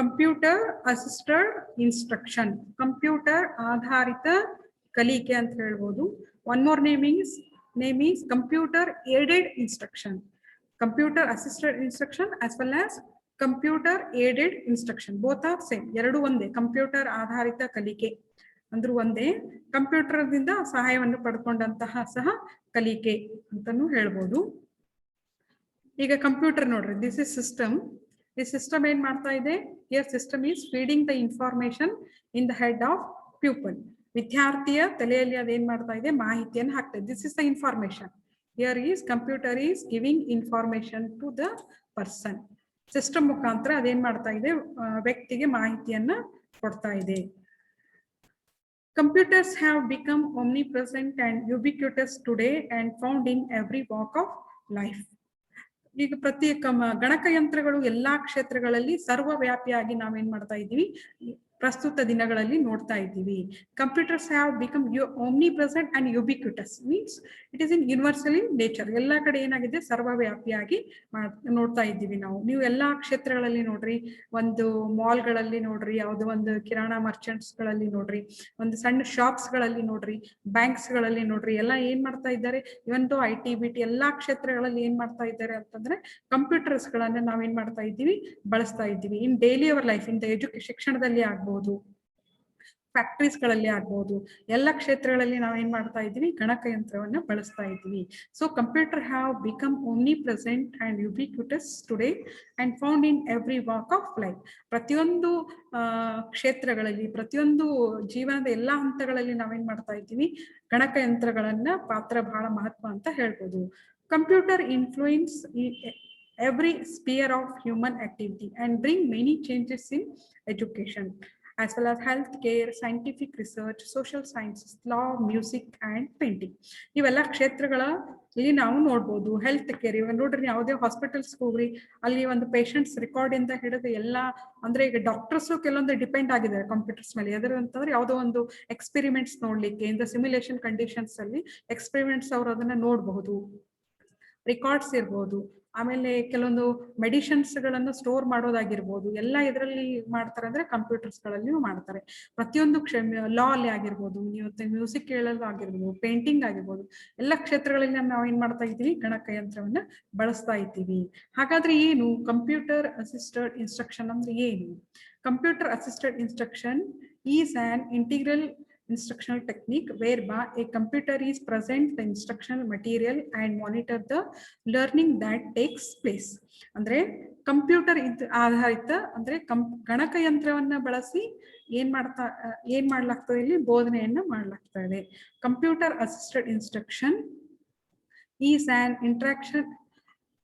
Computer assisted instruction, computer ಆಧಾರಿತ ಕಲಿಕೆ ಅಂತ ಹೇಳ್ಬೋದು. One more name is computer aided instruction. Computer assisted instruction as well as computer aided instruction, both are same, ಎರಡು ಒಂದೇ. Computer ಆಧಾರಿತ ಕಲಿಕೆ ಅಂದ್ರೂ ಒಂದೇ, ಕಂಪ್ಯೂಟರ್ದಿಂದ ಸಹಾಯವನ್ನು ಪಡ್ಕೊಂಡಂತಹ ಸಹ ಕಲಿಕೆ ಅಂತಾನು ಹೇಳ್ಬೋದು. ಈಗ ಕಂಪ್ಯೂಟರ್ ನೋಡ್ರಿ, ದಿಸ್ ಇಸ್ ಸಿಸ್ಟಮ್. ಈ ಸಿಸ್ಟಮ್ ಏನ್ ಮಾಡ್ತಾ ಇದೆ? Here system is feeding the information in the head of pupil. ವಿದ್ಯಾರ್ಥಿಯ ತಲೆಯಲ್ಲಿ ಅದೇನ್ ಮಾಡ್ತಾ ಇದೆ? ಮಾಹಿತಿಯನ್ನು ಹಾಕ್ತಾ ಇದೆ. This is the information. Here is computer is giving information to the person. System ಮುಖಾಂತರ ಅದೇನ್ ಮಾಡ್ತಾ ಇದೆ? ವ್ಯಕ್ತಿಗೆ ಮಾಹಿತಿಯನ್ನ ಕೊಡ್ತಾ ಇದೆ. Computers have become omnipresent and ubiquitous today and found in every walk of life. ಈಗ ಗಣಕಯಂತ್ರಗಳು ಎಲ್ಲಾ ಕ್ಷೇತ್ರಗಳಲ್ಲಿ ಸರ್ವವ್ಯಾಪಿಯಾಗಿ ನಾವೇನ್ ಮಾಡ್ತಾ ಇದ್ದೀವಿ? ಪ್ರಸ್ತುತ ದಿನಗಳಲ್ಲಿ ನೋಡ್ತಾ ಇದ್ದೀವಿ. Computers have become omnipresent and ubiquitous, means it is in universal in nature. ಎಲ್ಲಾ ಕಡೆ ಏನಾಗಿದೆ? ಸರ್ವವ್ಯಾಪಿಯಾಗಿ ನೋಡ್ತಾ ಇದ್ದೀವಿ ನಾವು. ನೀವು ಎಲ್ಲಾ ಕ್ಷೇತ್ರಗಳಲ್ಲಿ ನೋಡ್ರಿ, ಒಂದು ಮಾಲ್ಗಳಲ್ಲಿ ನೋಡ್ರಿ, ಯಾವುದೋ ಒಂದು ಕಿರಾಣಾ ಮರ್ಚೆಂಟ್ಸ್ ಗಳಲ್ಲಿ ನೋಡ್ರಿ, ಒಂದು ಸಣ್ಣ ಶಾಪ್ಸ್ ಗಳಲ್ಲಿ ನೋಡ್ರಿ, ಬ್ಯಾಂಕ್ಸ್ ಗಳಲ್ಲಿ ನೋಡ್ರಿ, ಎಲ್ಲ ಏನ್ ಮಾಡ್ತಾ ಇದ್ದಾರೆ? ಇವನ್ IT BT ಎಲ್ಲಾ ಕ್ಷೇತ್ರಗಳಲ್ಲಿ ಏನ್ ಮಾಡ್ತಾ ಇದ್ದಾರೆ ಅಂತಂದ್ರೆ ಕಂಪ್ಯೂಟರ್ಸ್ ಗಳನ್ನ ನಾವೇನ್ ಮಾಡ್ತಾ ಇದ್ದೀವಿ? ಬಳಸ್ತಾ ಇದ್ದೀವಿ. ಇನ್ ಡೈಲಿ ಅವರ್ ಲೈಫ್, ಇನ್ ಶಿಕ್ಷಣದಲ್ಲಿ ಆಗ್ಬಹುದು, ಫ್ಯಾಕ್ಟರೀಸ್ ಗಳಲ್ಲಿ ಆಗ್ಬಹುದು, ಎಲ್ಲ ಕ್ಷೇತ್ರಗಳಲ್ಲಿ ನಾವೇನ್ ಮಾಡ್ತಾ ಇದ್ದೀವಿ? ಗಣಕಯಂತ್ರವನ್ನ ಬಳಸ್ತಾ ಇದ್ದೀವಿ. So computer have become omnipresent and ubiquitous today and found in every walk of life. ಪ್ರತಿಯೊಂದು ಕ್ಷೇತ್ರಗಳಲ್ಲಿ, ಪ್ರತಿಯೊಂದು ಜೀವನದ ಎಲ್ಲಾ ಹಂತಗಳಲ್ಲಿ ನಾವೇನ್ ಮಾಡ್ತಾ ಇದ್ದೀವಿ? ಗಣಕಯಂತ್ರಗಳನ್ನ ಪಾತ್ರ ಬಹಳ ಮಹತ್ವ ಅಂತ ಹೇಳ್ಬೋದು. Computer influence every sphere of human activity and bring many changes in education as well as healthcare, scientific research, social sciences, law, music and painting. ಇವೆಲ್ಲ ಕ್ಷೇತ್ರಗಳಲ್ಲಿ ನಾವು ನೋಡ್ಬೋದು. ಹೆಲ್ತ್ ಕೇರ್, ಇವಾಗ ನೋಡ್ರಿ, ಯಾವುದೇ ಹಾಸ್ಪಿಟಲ್ಸ್ ಹೋಗ್ರಿ, ಅಲ್ಲಿ ಒಂದು ಪೇಷಂಟ್ಸ್ ರೆಕಾರ್ಡ್ ಇಂದ ಹಿಡಿದು ಎಲ್ಲ, ಅಂದ್ರೆ ಈಗ ಡಾಕ್ಟರ್ಸ್ ಕೆಲವೊಂದು ಡಿಪೆಂಡ್ ಆಗಿದ್ದಾರೆ ಕಂಪ್ಯೂಟರ್ಸ್ ಮೇಲೆ. ಎದ್ರ ಅಂತಂದ್ರೆ ಯಾವುದೋ ಒಂದು ಎಕ್ಸ್ಪೆರಿಮೆಂಟ್ಸ್ ನೋಡ್ಲಿಕ್ಕೆ, ಇಂದ ಸಿಮ್ಯುಲೇಷನ್ ಕಂಡೀಷನ್ಸ್ ಅಲ್ಲಿ ಎಕ್ಸ್ಪೆರಿಮೆಂಟ್ಸ್ ಅವರು ಅದನ್ನ ನೋಡಬಹುದು, ರೆಕಾರ್ಡ್ಸ್ ಇರ್ಬೋದು. ಆಮೇಲೆ ಕೆಲವೊಂದು ಮೆಡಿಸಿನ್ಸ್ ಗಳನ್ನು ಸ್ಟೋರ್ ಮಾಡೋದಾಗಿರ್ಬೋದು, ಎಲ್ಲ ಇದರಲ್ಲಿ ಮಾಡ್ತಾರೆ ಅಂದ್ರೆ ಕಂಪ್ಯೂಟರ್ಸ್ ಗಳಲ್ಲಿ ಮಾಡ್ತಾರೆ. ಪ್ರತಿಯೊಂದು ಲಾ ಅಲ್ಲಿ ಆಗಿರ್ಬೋದು, ನೀವು ಮ್ಯೂಸಿಕ್ ಕೇಳಲು ಆಗಿರ್ಬೋದು, ಪೇಂಟಿಂಗ್ ಆಗಿರ್ಬೋದು, ಎಲ್ಲ ಕ್ಷೇತ್ರಗಳಲ್ಲಿ ನಾವು ಏನ್ ಮಾಡ್ತಾ ಇದ್ದೀವಿ? ಗಣಕಯಂತ್ರವನ್ನ ಬಳಸ್ತಾ ಇದ್ದೀವಿ. ಹಾಗಾದ್ರೆ ಏನು ಕಂಪ್ಯೂಟರ್ ಅಸಿಸ್ಟೆಡ್ ಇನ್ಸ್ಟ್ರಕ್ಷನ್ ಅಂದ್ರೆ ಏನು? Computer assisted instruction is on integral instructional technique whereby a computer is present the instructional material and monitor the learning that takes place. ಅಂದ್ರೆ ಕಂಪ್ಯೂಟರ್ ಆಧಾರಿತ ಅಂದ್ರೆ ಗಣಕಯಂತ್ರವನ್ನ ಬಳಸಿ ಏನ್ ಮಾಡ್ಲಾಗ್ತದೆ? ಇಲ್ಲಿ ಬೋಧನೆಯನ್ನ ಮಾಡ್ಲಾಗ್ತಾ ಇದೆ. Computer assisted instruction is on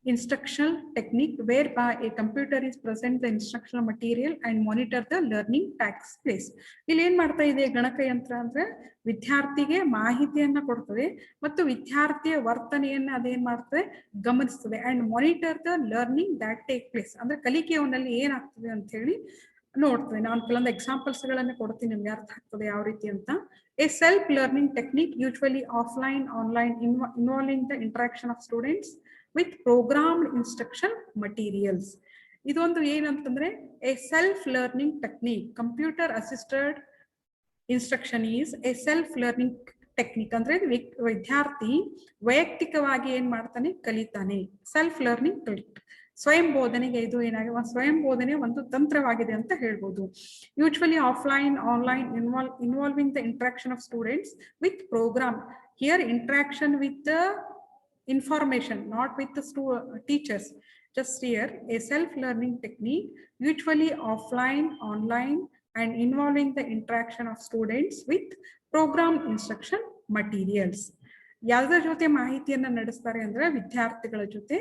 instructional technique whereby a computer is present the instructional material and monitor the learning takes place. ಇಲ್ಲಿ ಏನ್ ಮಾಡ್ತಾ ಇದೆ ಗಣಕಯಂತ್ರ ಅಂದ್ರೆ? ವಿದ್ಯಾರ್ಥಿಗೆ ಮಾಹಿತಿಯನ್ನ ಕೊಡ್ತದೆ ಮತ್ತು ವಿದ್ಯಾರ್ಥಿಯ ವರ್ತನೆಯನ್ನ ಅದೇನ್ ಮಾಡ್ತದೆ? ಗಮನಿಸ್ತದೆ. And monitor the learning that take place, ಅಂದ್ರೆ ಕಲಿಕೆಯಲ್ಲಿ ಏನಾಗ್ತದೆ ಅಂತ ಹೇಳಿ ನೋಡ್ತದೆ. ನಾನು ಕೆಲವೊಂದು ಎಕ್ಸಾಂಪಲ್ಸ್ ಗಳನ್ನ ಕೊಡ್ತೀನಿ, ನಿಮ್ಗೆ ಅರ್ಥ ಆಗ್ತದೆ ಯಾವ ರೀತಿ ಅಂತ. A self learning technique usually offline online involving the interaction of students with programmed instruction materials. ಇದೊಂದು ಏನಂತಂದ್ರೆ a self learning technique. Computer assisted instruction is a self learning technique. ಅಂದ್ರೆ ವಿದ್ಯಾರ್ಥಿ ವೈಯಕ್ತಿಕವಾಗಿ ಏನ್ ಮಾಡ್ತಾನೆ? ಕಲಿತಾನೆ. ಸೆಲ್ಫ್ ಲರ್ನಿಂಗ್ ಟೆಕ್ನಿಕ್, ಸ್ವಯಂ ಬೋಧನೆಗೆ ಇದು ಏನಾಗಿದೆ? ಸ್ವಯಂ ಬೋಧನೆ ಒಂದು ತಂತ್ರವಾಗಿದೆ ಅಂತ ಹೇಳ್ಬೋದು. Usually offline online involving the interaction of students with program. Here interaction with the information, not with the teachers. Just here, a self-learning technique, usually offline, online, and involving the interaction of students with programmed instruction materials. ಯಾವುದರ ಜೊತೆ ಮಾಹಿತಿಯನ್ನ ನಡೆಸ್ತಾರೆ ಅಂದ್ರೆ ವಿದ್ಯಾರ್ಥಿಗಳ ಜೊತೆ,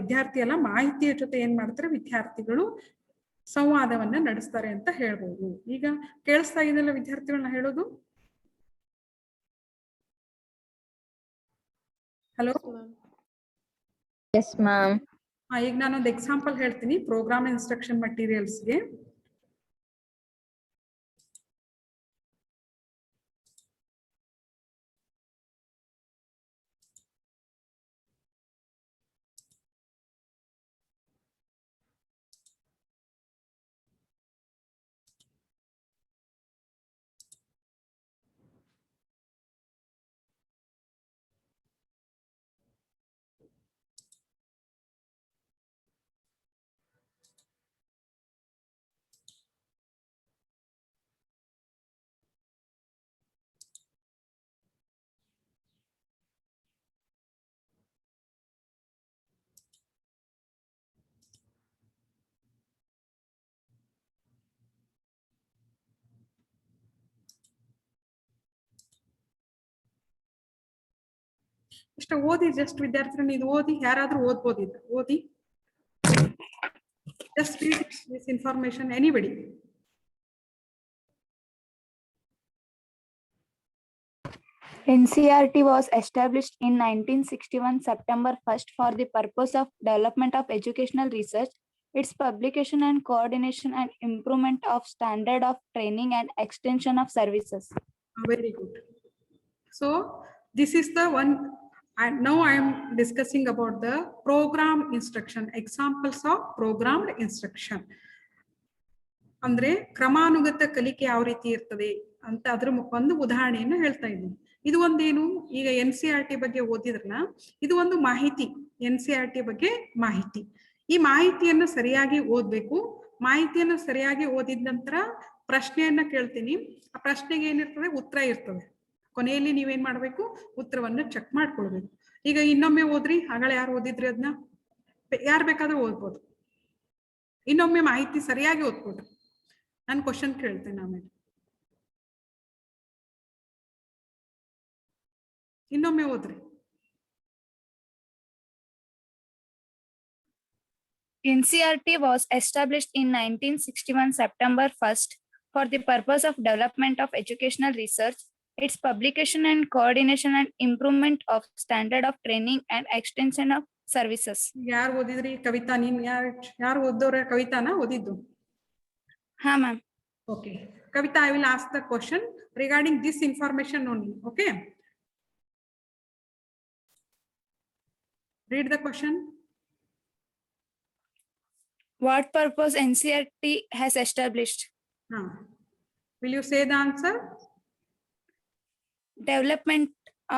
ವಿದ್ಯಾರ್ಥಿ ಅಲ್ಲ, ಮಾಹಿತಿಯ ಜೊತೆ ಏನ್ ಮಾಡ್ತಾರೆ? ವಿದ್ಯಾರ್ಥಿಗಳು ಸಂವಾದವನ್ನ ನಡೆಸ್ತಾರೆ ಅಂತ ಹೇಳ್ಬೋದು. ಈಗ ಕೇಳಿಸ್ತಾ ಇದೆಯಲ್ಲ ವಿದ್ಯಾರ್ಥಿಗಳನ್ನ ಹೇಳೋದು? ಹಲೋ. Yes ma'am. ಈಗ ನಾನೊಂದು ಎಕ್ಸಾಂಪಲ್ ಹೇಳ್ತೀನಿ ಪ್ರೋಗ್ರಾಮ್ ಇನ್ಸ್ಟ್ರಕ್ಷನ್ ಮಟೀರಿಯಲ್ಸ್ಗೆ. ಇಷ್ಟ ಓದಿ ಜಸ್ಟ್ ವಿದ್ಯಾರ್ಥಿಗಳನ್ನ ಇದು ಓದಿ ಯಾರಾದ್ರೂ ಓದ್ಬೋದು ಇದು ಓದಿ just read this information anybody. NCERT was established in 1961 September 1st for the purpose of development of educational research, its publication and coordination and improvement of standard of training and extension of services. Very good. So this is the one, and now I am discussing about the program instruction, examples of programmed instruction. ಅಂದ್ರೆ ಕ್ರಮಾನುಗತ ಕಲಿಕೆ ಯಾವ ರೀತಿ ಇರ್ತದೆ ಅಂತ ಅದ್ರ ಒಂದು ಉದಾಹರಣೆಯನ್ನು ಹೇಳ್ತಾ ಇದ್ದೀನಿ. ಇದು ಒಂದೇನು, ಈಗ NCERT ಬಗ್ಗೆ ಓದಿದ್ರಲ್ಲ, ಇದು ಒಂದು ಮಾಹಿತಿ, NCERT ಬಗ್ಗೆ ಮಾಹಿತಿ. ಈ ಮಾಹಿತಿಯನ್ನು ಸರಿಯಾಗಿ ಓದ್ಬೇಕು. ಮಾಹಿತಿಯನ್ನು ಸರಿಯಾಗಿ ಓದಿದ ನಂತರ ಪ್ರಶ್ನೆಯನ್ನ ಕೇಳ್ತೀನಿ. ಆ ಪ್ರಶ್ನೆಗೆ ಏನಿರ್ತದೆ, ಉತ್ತರ ಇರ್ತದೆ. ಕೊನೆಯಲ್ಲಿ ನೀವೇನ್ ಮಾಡ್ಬೇಕು, ಉತ್ತರವನ್ನು ಚೆಕ್ ಮಾಡ್ಕೊಳ್ಬೇಕು. ಈಗ ಇನ್ನೊಮ್ಮೆ ಓದ್ರಿ, ಆಗಳ ಯಾರು ಓದಿದ್ರಿ ಅದನ್ನ, ಯಾರು ಬೇಕಾದ್ರೂ ಓದ್ಬೋದು. ಇನ್ನೊಮ್ಮೆ ಮಾಹಿತಿ ಸರಿಯಾಗಿ ಓದ್ಕೊಡ್ರಿ. ನಾನು ಕ್ವಶನ್ ಕೇಳ್ತೇನೆ ಆಮೇಲೆ. ಇನ್ನೊಮ್ಮೆ ಓದ್ರಿ. NCERT was established in 1961 September 1st for the purpose of development of educational research, its publication and coordination and improvement of standard of training and extension of services. ಯಾರು ಓದಿದ್ರಿ? ಕವಿತಾ, ನೀನ್ ಯಾರು ಓದೋರ? ಕವಿತಾನ ಓದಿದ್ದು? ಹಾ ma'am. Okay, Kavita, I will ask the question regarding this information only. Okay, read the question. What purpose NCERT has established? Will you say the answer? Development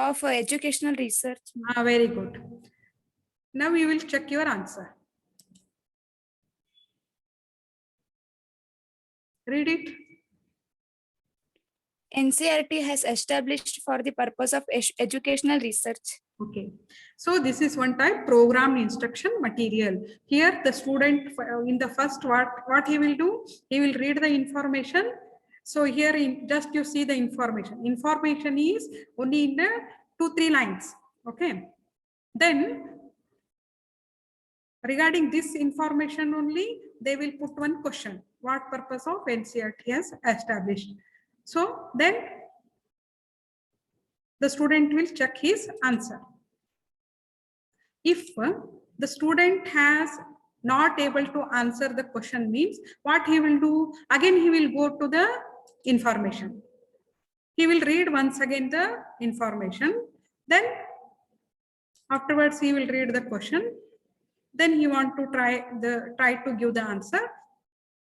of educational research. Very good. Now we will check your answer. Read it. NCERT has established for the purpose of educational research. Okay, so this is one type programmed instruction material. Here the student in the first what he will do, he will read the information. So here just you see the information. Information is only in the 2-3 lines. Okay, then regarding this information only, they will put one question. What purpose of NCERT has established? So then the student will check his answer. If the student has not able to answer the question, means what he will do, again he will go to the information. He will read once again the information. Then afterwards he will read the question. Then he want to try to give the answer.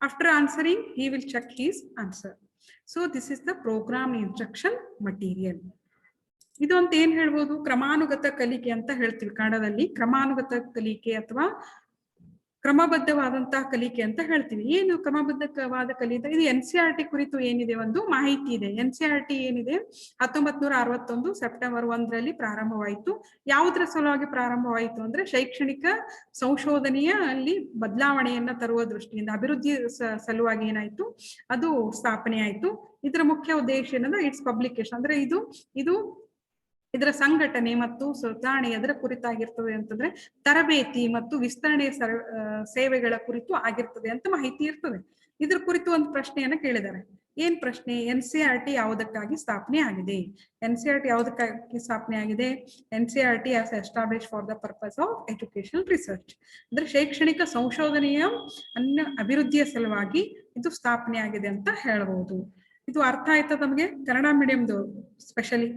After answering, he will check his answer. So this is the programmed instruction material. ಇದು ಅಂತ ಏನ್ ಹೇಳ್ಬೋದು, ಕ್ರಮಾನುಗತ ಕಲಿಕೆ ಅಂತ ಹೇಳ್ತೀವಿ ಕನ್ನಡದಲ್ಲಿ. ಕ್ರಮಾನುಗತ ಕಲಿಕೆ ಅಥವಾ ಕ್ರಮಬದ್ಧವಾದಂತಹ ಕಲಿಕೆ ಅಂತ ಹೇಳ್ತೀವಿ. ಏನು ಕ್ರಮಬದ್ಧವಾದ ಕಲಿಕೆ? ಇದು NCERT ಕುರಿತು ಏನಿದೆ, ಒಂದು ಮಾಹಿತಿ ಇದೆ. NCERT ಏನಿದೆ, 1961 ಸೆಪ್ಟೆಂಬರ್ 1ರಲ್ಲಿ ಪ್ರಾರಂಭವಾಯಿತು. ಯಾವುದರ ಸಲುವಾಗಿ ಪ್ರಾರಂಭವಾಯಿತು ಅಂದ್ರೆ, ಶೈಕ್ಷಣಿಕ ಸಂಶೋಧನೆಯ ಅಲ್ಲಿ ಬದಲಾವಣೆಯನ್ನ ತರುವ ದೃಷ್ಟಿಯಿಂದ, ಅಭಿವೃದ್ಧಿ ಸಲುವಾಗಿ ಏನಾಯ್ತು, ಅದು ಸ್ಥಾಪನೆ ಆಯ್ತು. ಇದರ ಮುಖ್ಯ ಉದ್ದೇಶ ಏನಂದ್ರೆ ಇಟ್ಸ್ ಪಬ್ಲಿಕೇಶನ್, ಅಂದ್ರೆ ಇದು ಇದರ ಸಂಘಟನೆ ಮತ್ತು ಸುಧಾರಣೆ ಅದರ ಕುರಿತಾಗಿರ್ತದೆ ಅಂತಂದ್ರೆ ತರಬೇತಿ ಮತ್ತು ವಿಸ್ತರಣೆ ಸೇವೆಗಳ ಕುರಿತು ಆಗಿರ್ತದೆ ಅಂತ ಮಾಹಿತಿ ಇರ್ತದೆ. ಇದ್ರ ಕುರಿತು ಒಂದು ಪ್ರಶ್ನೆಯನ್ನ ಕೇಳಿದ್ದಾರೆ. ಏನ್ ಪ್ರಶ್ನೆ? NCERT ಯಾವುದಕ್ಕಾಗಿ ಸ್ಥಾಪನೆ ಆಗಿದೆ? NCERT ಯಾವುದಕ್ಕಾಗಿ ಸ್ಥಾಪನೆ ಆಗಿದೆ? NCERT has established for the purpose of educational research. ಅಂದ್ರೆ ಶೈಕ್ಷಣಿಕ ಸಂಶೋಧನೆಯ ಅಭಿವೃದ್ಧಿಯ ಸಲುವಾಗಿ ಇದು ಸ್ಥಾಪನೆ ಆಗಿದೆ ಅಂತ ಹೇಳಬಹುದು. ಇದು ಅರ್ಥ ಆಯ್ತಾ ತಮಗೆ? ಕನ್ನಡ ಮೀಡಿಯಂದು specially.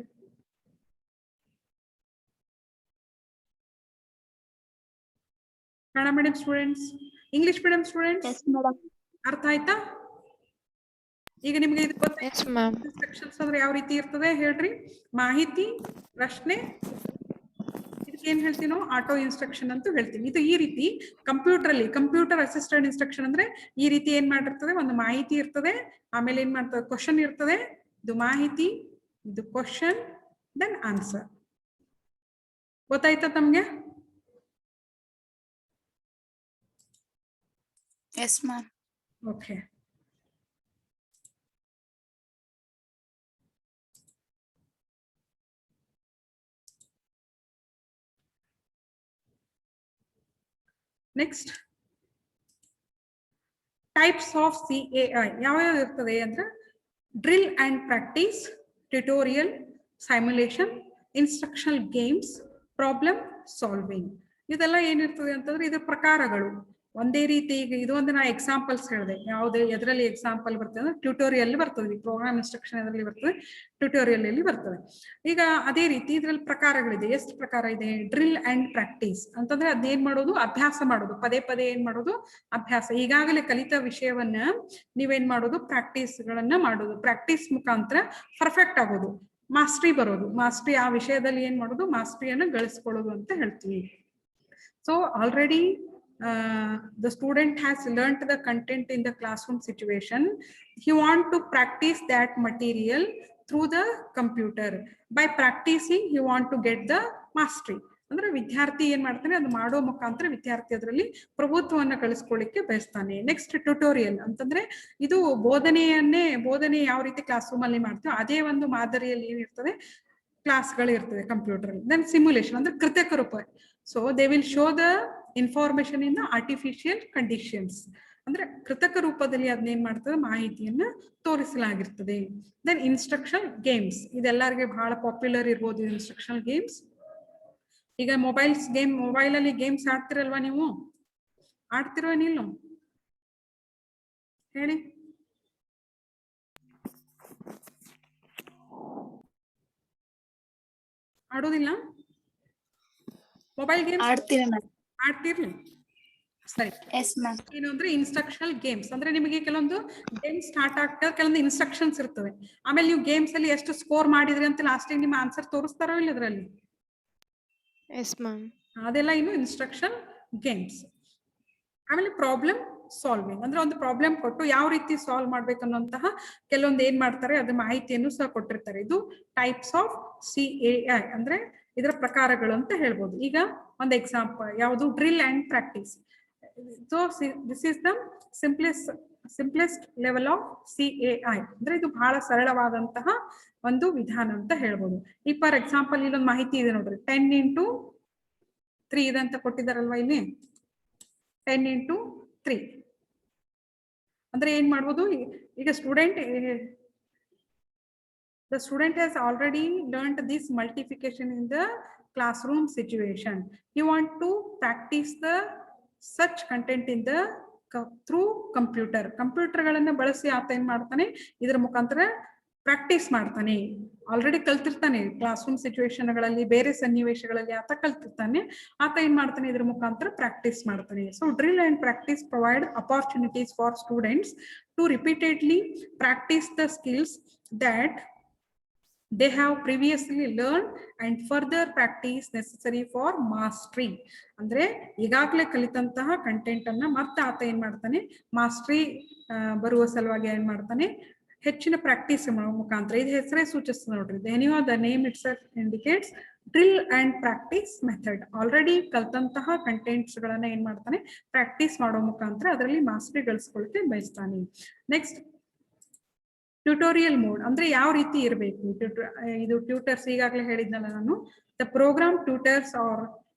Kannada medium students, English medium students ಅರ್ಥ ಆಯ್ತಾ? ಈಗ ನಿಮ್ಗೆ ಇದು ಇನ್ಸ್ಟ್ರಕ್ಷನ್ಸ್ ಅಂದ್ರೆ ಯಾವ ರೀತಿ ಇರ್ತದೆ ಹೇಳ್ರಿ? ಮಾಹಿತಿ, ಪ್ರಶ್ನೆ, ಇದಕ್ಕೆ ಏನ್ ಹೇಳ್ತೀವಿ ನಾವು? ಆಟೋ ಇನ್ಸ್ಟ್ರಕ್ಷನ್ ಅಂತ ಹೇಳ್ತೀವಿ. ಇದು ಈ ರೀತಿ ಕಂಪ್ಯೂಟರ್ ಅಸಿಸ್ಟೆಂಟ್ ಇನ್ಸ್ಟ್ರಕ್ಷನ್ ಅಂದ್ರೆ ಈ ರೀತಿ ಏನ್ ಮಾಡಿರ್ತದೆ, ಒಂದು ಮಾಹಿತಿ ಇರ್ತದೆ, ಆಮೇಲೆ ಏನ್ ಮಾಡ್ತದೆ, ಕ್ವಶನ್ ಇರ್ತದೆ. ಇದು ಮಾಹಿತಿ, ಇದು ಕ್ವಶನ್, ದೆನ್ ಆನ್ಸರ್. ಗೊತ್ತಾಯ್ತಾ ತಮ್ಗೆ? Yes, ma'am. Okay. Next types of CAI ಯಾವ್ಯಾವ ಇರ್ತದೆ ಅಂದ್ರೆ drill and practice, tutorial, simulation, instructional games, problem solving. ಇದೆಲ್ಲ ಏನಿರ್ತದೆ ಅಂತಂದ್ರೆ ಇದ್ರ ಪ್ರಕಾರಗಳು ಒಂದೇ ರೀತಿ. ಈಗ ಇದು ಒಂದು ನಾ ಎಕ್ಸಾಂಪಲ್ಸ್ ಹೇಳಿದೆ. ಯಾವ್ದು ಎದರಲ್ಲಿ ಎಕ್ಸಾಂಪಲ್ ಬರ್ತದೆ ಅಂದ್ರೆ ಟ್ಯುಟೋರಿಯಲ್ ಬರ್ತದೆ, ಪ್ರೋಗ್ರಾಮ್ ಇನ್ಸ್ಟ್ರಕ್ಷನ್ ಎದರಲ್ಲಿ ಬರ್ತದೆ, ಟ್ಯುಟೋರಿಯಲ್ ಅಲ್ಲಿ ಬರ್ತದೆ. ಈಗ ಅದೇ ರೀತಿ ಇದ್ರಲ್ಲಿ ಪ್ರಕಾರಗಳಿದೆ. ಎಷ್ಟು ಪ್ರಕಾರ ಇದೆ? ಡ್ರಿಲ್ ಅಂಡ್ ಪ್ರಾಕ್ಟೀಸ್ ಅಂತಂದ್ರೆ ಅದೇನ್ ಮಾಡೋದು? ಅಭ್ಯಾಸ ಮಾಡೋದು, ಪದೇ ಪದೇ ಏನ್ ಮಾಡೋದು? ಅಭ್ಯಾಸ. ಈಗಾಗಲೇ ಕಲಿತ ವಿಷಯವನ್ನ ನೀವೇನ್ ಮಾಡೋದು? ಪ್ರಾಕ್ಟೀಸ್ ಗಳನ್ನ ಮಾಡೋದು. ಪ್ರಾಕ್ಟೀಸ್ ಮುಖಾಂತರ ಪರ್ಫೆಕ್ಟ್ ಆಗೋದು, ಮಾಸ್ಟ್ರಿ ಬರೋದು. ಮಾಸ್ಟ್ರಿ ಆ ವಿಷಯದಲ್ಲಿ ಏನ್ ಮಾಡೋದು? ಮಾಸ್ಟ್ರಿಯನ್ನ ಗಳಿಸ್ಕೊಳ್ಳೋದು ಅಂತ ಹೇಳ್ತೀವಿ. So already the student has learnt the content in the classroom situation. He want to practice that material through the computer. By practicing he want to get the mastery. ಅಂದ್ರೆ ವಿದ್ಯಾರ್ಥಿ ಏನ್ ಮಾಡ್ತಾನೆ? ಅದು ಮಾಡೋ ಮುಖಾಂತರ ವಿದ್ಯಾರ್ಥಿ ಅದರಲ್ಲಿ ಪ್ರಭುತ್ವವನ್ನ ಗಳಿಸ್ಕೊಳ್ಳಿಕ್ಕೆ ಬಯಸ್ತಾನೆ. ನೆಕ್ಸ್ಟ್ ಟ್ಯುಟೋರಿಯಲ್ ಅಂತಂದ್ರೆ ಇದು ಬೋಧನೆ ಯಾವ ರೀತಿ ಕ್ಲಾಸ್ ರೂಮ್ ಅಲ್ಲಿ ಮಾಡ್ತೀವೋ ಅದೇ ಒಂದು ಮಾದರಿಯಲ್ಲಿ ಏನಿರ್ತದೆ? ಕ್ಲಾಸ್ಗಳು ಇರ್ತದೆ ಕಂಪ್ಯೂಟರ್. ದೆನ್ ಸಿಮ್ಯುಲೇಷನ್ ಅಂದ್ರೆ ಕೃತಕ ರೂಪ. So they will show the information in the artificial conditions. ಅಂದ್ರೆ ಕೃತಕ ರೂಪದಲ್ಲಿ ಅದನ್ನೇನ್ ಮಾಡ್ತದೆ? ಮಾಹಿತಿಯನ್ನ ತೋರಿಸಲಾಗಿರ್ತದೆ. ದೆನ್ ಇನ್ಸ್ಟ್ರಕ್ಷನ್ ಗೇಮ್ಸ್, ಇದೆಲ್ಲರಿಗೆ ಬಹಳ ಪಾಪ್ಯುಲರ್ ಇರ್ಬೋದು ಇನ್ಸ್ಟ್ರಕ್ಷನಲ್ ಗೇಮ್ಸ್. ಈಗ ಮೊಬೈಲ್ ಅಲ್ಲಿ ಗೇಮ್ಸ್ ಆಡ್ತಿರಲ್ವಾ ನೀವು? ಆಡ್ತಿರೋ ಏನಿಲ್ಲ ಹೇಳಿ? ಆಡೋದಿಲ್ಲ? ಮೊಬೈಲ್ ಗೇಮ್ಸ್ ಆಡ್ತಿರ್ಲಿ? ಸರಿ. ಏನು ಅಂದ್ರೆ ಇನ್ಸ್ಟ್ರಕ್ಷನಲ್ ಗೇಮ್ಸ್ ಅಂದ್ರೆ ನಿಮಗೆ ಕೆಲವೊಂದು ಗೇಮ್ ಸ್ಟಾರ್ಟ್ ಆಗ್ತದೆ, ಕೆಲವೊಂದು ಇನ್ಸ್ಟ್ರಕ್ಷನ್ಸ್ ಇರ್ತವೆ. ಆಮೇಲೆ ನೀವು ಗೇಮ್ಸ್ ಅಲ್ಲಿ ಎಷ್ಟು ಸ್ಕೋರ್ ಮಾಡಿದ್ರಿ ಅಂತ ಲಾಸ್ಟ್ ನಿಮ್ಮ ಆನ್ಸರ್ ತೋರಿಸ್ತಾರೋ ಇಲ್ಲ ಅದ್ರಲ್ಲಿ? ಅದೆಲ್ಲ ಇನ್ನು ಇನ್ಸ್ಟ್ರಕ್ಷನ್ ಗೇಮ್ಸ್. ಆಮೇಲೆ ಪ್ರಾಬ್ಲಮ್ ಸಾಲ್ವಿಂಗ್ ಅಂದ್ರೆ ಒಂದು ಪ್ರಾಬ್ಲಮ್ ಕೊಟ್ಟು ಯಾವ ರೀತಿ ಸಾಲ್ವ್ ಮಾಡ್ಬೇಕನ್ನುವಂತಹ ಕೆಲವೊಂದು ಏನ್ ಮಾಡ್ತಾರೆ ಅದ್ರ ಮಾಹಿತಿಯನ್ನು ಸಹ ಕೊಟ್ಟಿರ್ತಾರೆ. ಇದು ಟೈಪ್ಸ್ ಆಫ್ CAI ಅಂದ್ರೆ ಇದರ ಪ್ರಕಾರಗಳು ಅಂತ ಹೇಳ್ಬೋದು. ಈಗ ಒಂದು ಎಕ್ಸಾಂಪಲ್ ಯಾವುದು? Drill and practice. So this is the simplest level of CAI ಅಂದ್ರೆ ಇದು ಬಹಳ ಸರಳವಾದಂತಹ ಒಂದು ವಿಧಾನ ಅಂತ ಹೇಳ್ಬೋದು. ಈಗ ಫಾರ್ ಎಕ್ಸಾಂಪಲ್ ಇಲ್ಲೊಂದು ಮಾಹಿತಿ ಇದೆ ನೋಡ್ರಿ, 10x3 ಇದಂತ ಕೊಟ್ಟಿದಾರಲ್ವಾ ಇಲ್ಲಿ. 10x3 ಅಂದ್ರೆ ಏನ್ ಮಾಡ್ಬೋದು? ಈಗ the student has already learned this multiplication in the classroom situation. You want to practice the such content in the through computer. ಕಂಪ್ಯೂಟರ್ಗಳನ್ನ ಬಳಸಿ ಆತ ಏನ್ ಮಾಡ್ತಾನೆ? ಇದರ ಮುಖಾಂತರ ಪ್ರಾಕ್ಟೀಸ್ ಮಾಡ್ತಾನೆ. ಆಲ್ರೆಡಿ ಕಲ್ತಿರ್ತಾನೆ ಕ್ಲಾಸ್ ರೂಮ್ ಸಿಚುವೇಶನ್ಗಳಲ್ಲಿ, ಬೇರೆ ಸನ್ನಿವೇಶಗಳಲ್ಲಿ ಆತ ಕಲ್ತಿರ್ತಾನೆ. ಆತ ಏನ್ ಮಾಡ್ತಾನೆ? ಇದ್ರ ಮುಖಾಂತರ ಪ್ರಾಕ್ಟೀಸ್ ಮಾಡ್ತಾನೆ. So drill and practice provide opportunities for students to repeatedly practice the skills that they have previously learned and further practice necessary for mastery. ಅಂದ್ರೆ ಈಗಾಗಲೇ ಕಲಿತಂತಹ ಕಂಟೆಂಟ್ ಅನ್ನ ಮತ್ತೆ ಆತ ಏನ್ ಮಾಡ್ತಾನೆ? ಮಾಸ್ಟ್ರಿ ಬರುವ ಸಲುವಾಗಿ ಏನ್ ಮಾಡ್ತಾನೆ? ಹೆಚ್ಚಿನ ಪ್ರಾಕ್ಟೀಸ್ ಮುಖಾಂತರ. ಇದು ಹೆಸರೇ ಸೂಚಿಸ್ತದೆ ನೋಡ್ರಿ. The name itself indicates drill and practice method. Already ಕಲ್ತಂತಹ ಕಂಟೆಂಟ್ಸ್ ಗಳನ್ನ ಏನ್ ಮಾಡ್ತಾನೆ? ಪ್ರಾಕ್ಟೀಸ್ ಮಾಡೋ ಮುಖಾಂತರ ಅದರಲ್ಲಿ ಮಾಸ್ಟ್ರಿ ಗಳಿಸ್ಕೊಳ್ಳಿಕ್ಕೆ ಬಯಸ್ತಾನೆ. ನೆಕ್ಸ್ಟ್ ಟ್ಯುಟೋರಿಯಲ್ ಮೋಡ್ ಅಂದ್ರೆ ಯಾವ ರೀತಿ ಇರಬೇಕು? ಇದು ಟ್ಯೂಟರ್ಸ್ ಈಗಾಗಲೇ ಹೇಳಿದ್ನಲ್ಲ ನಾನು. The program tutors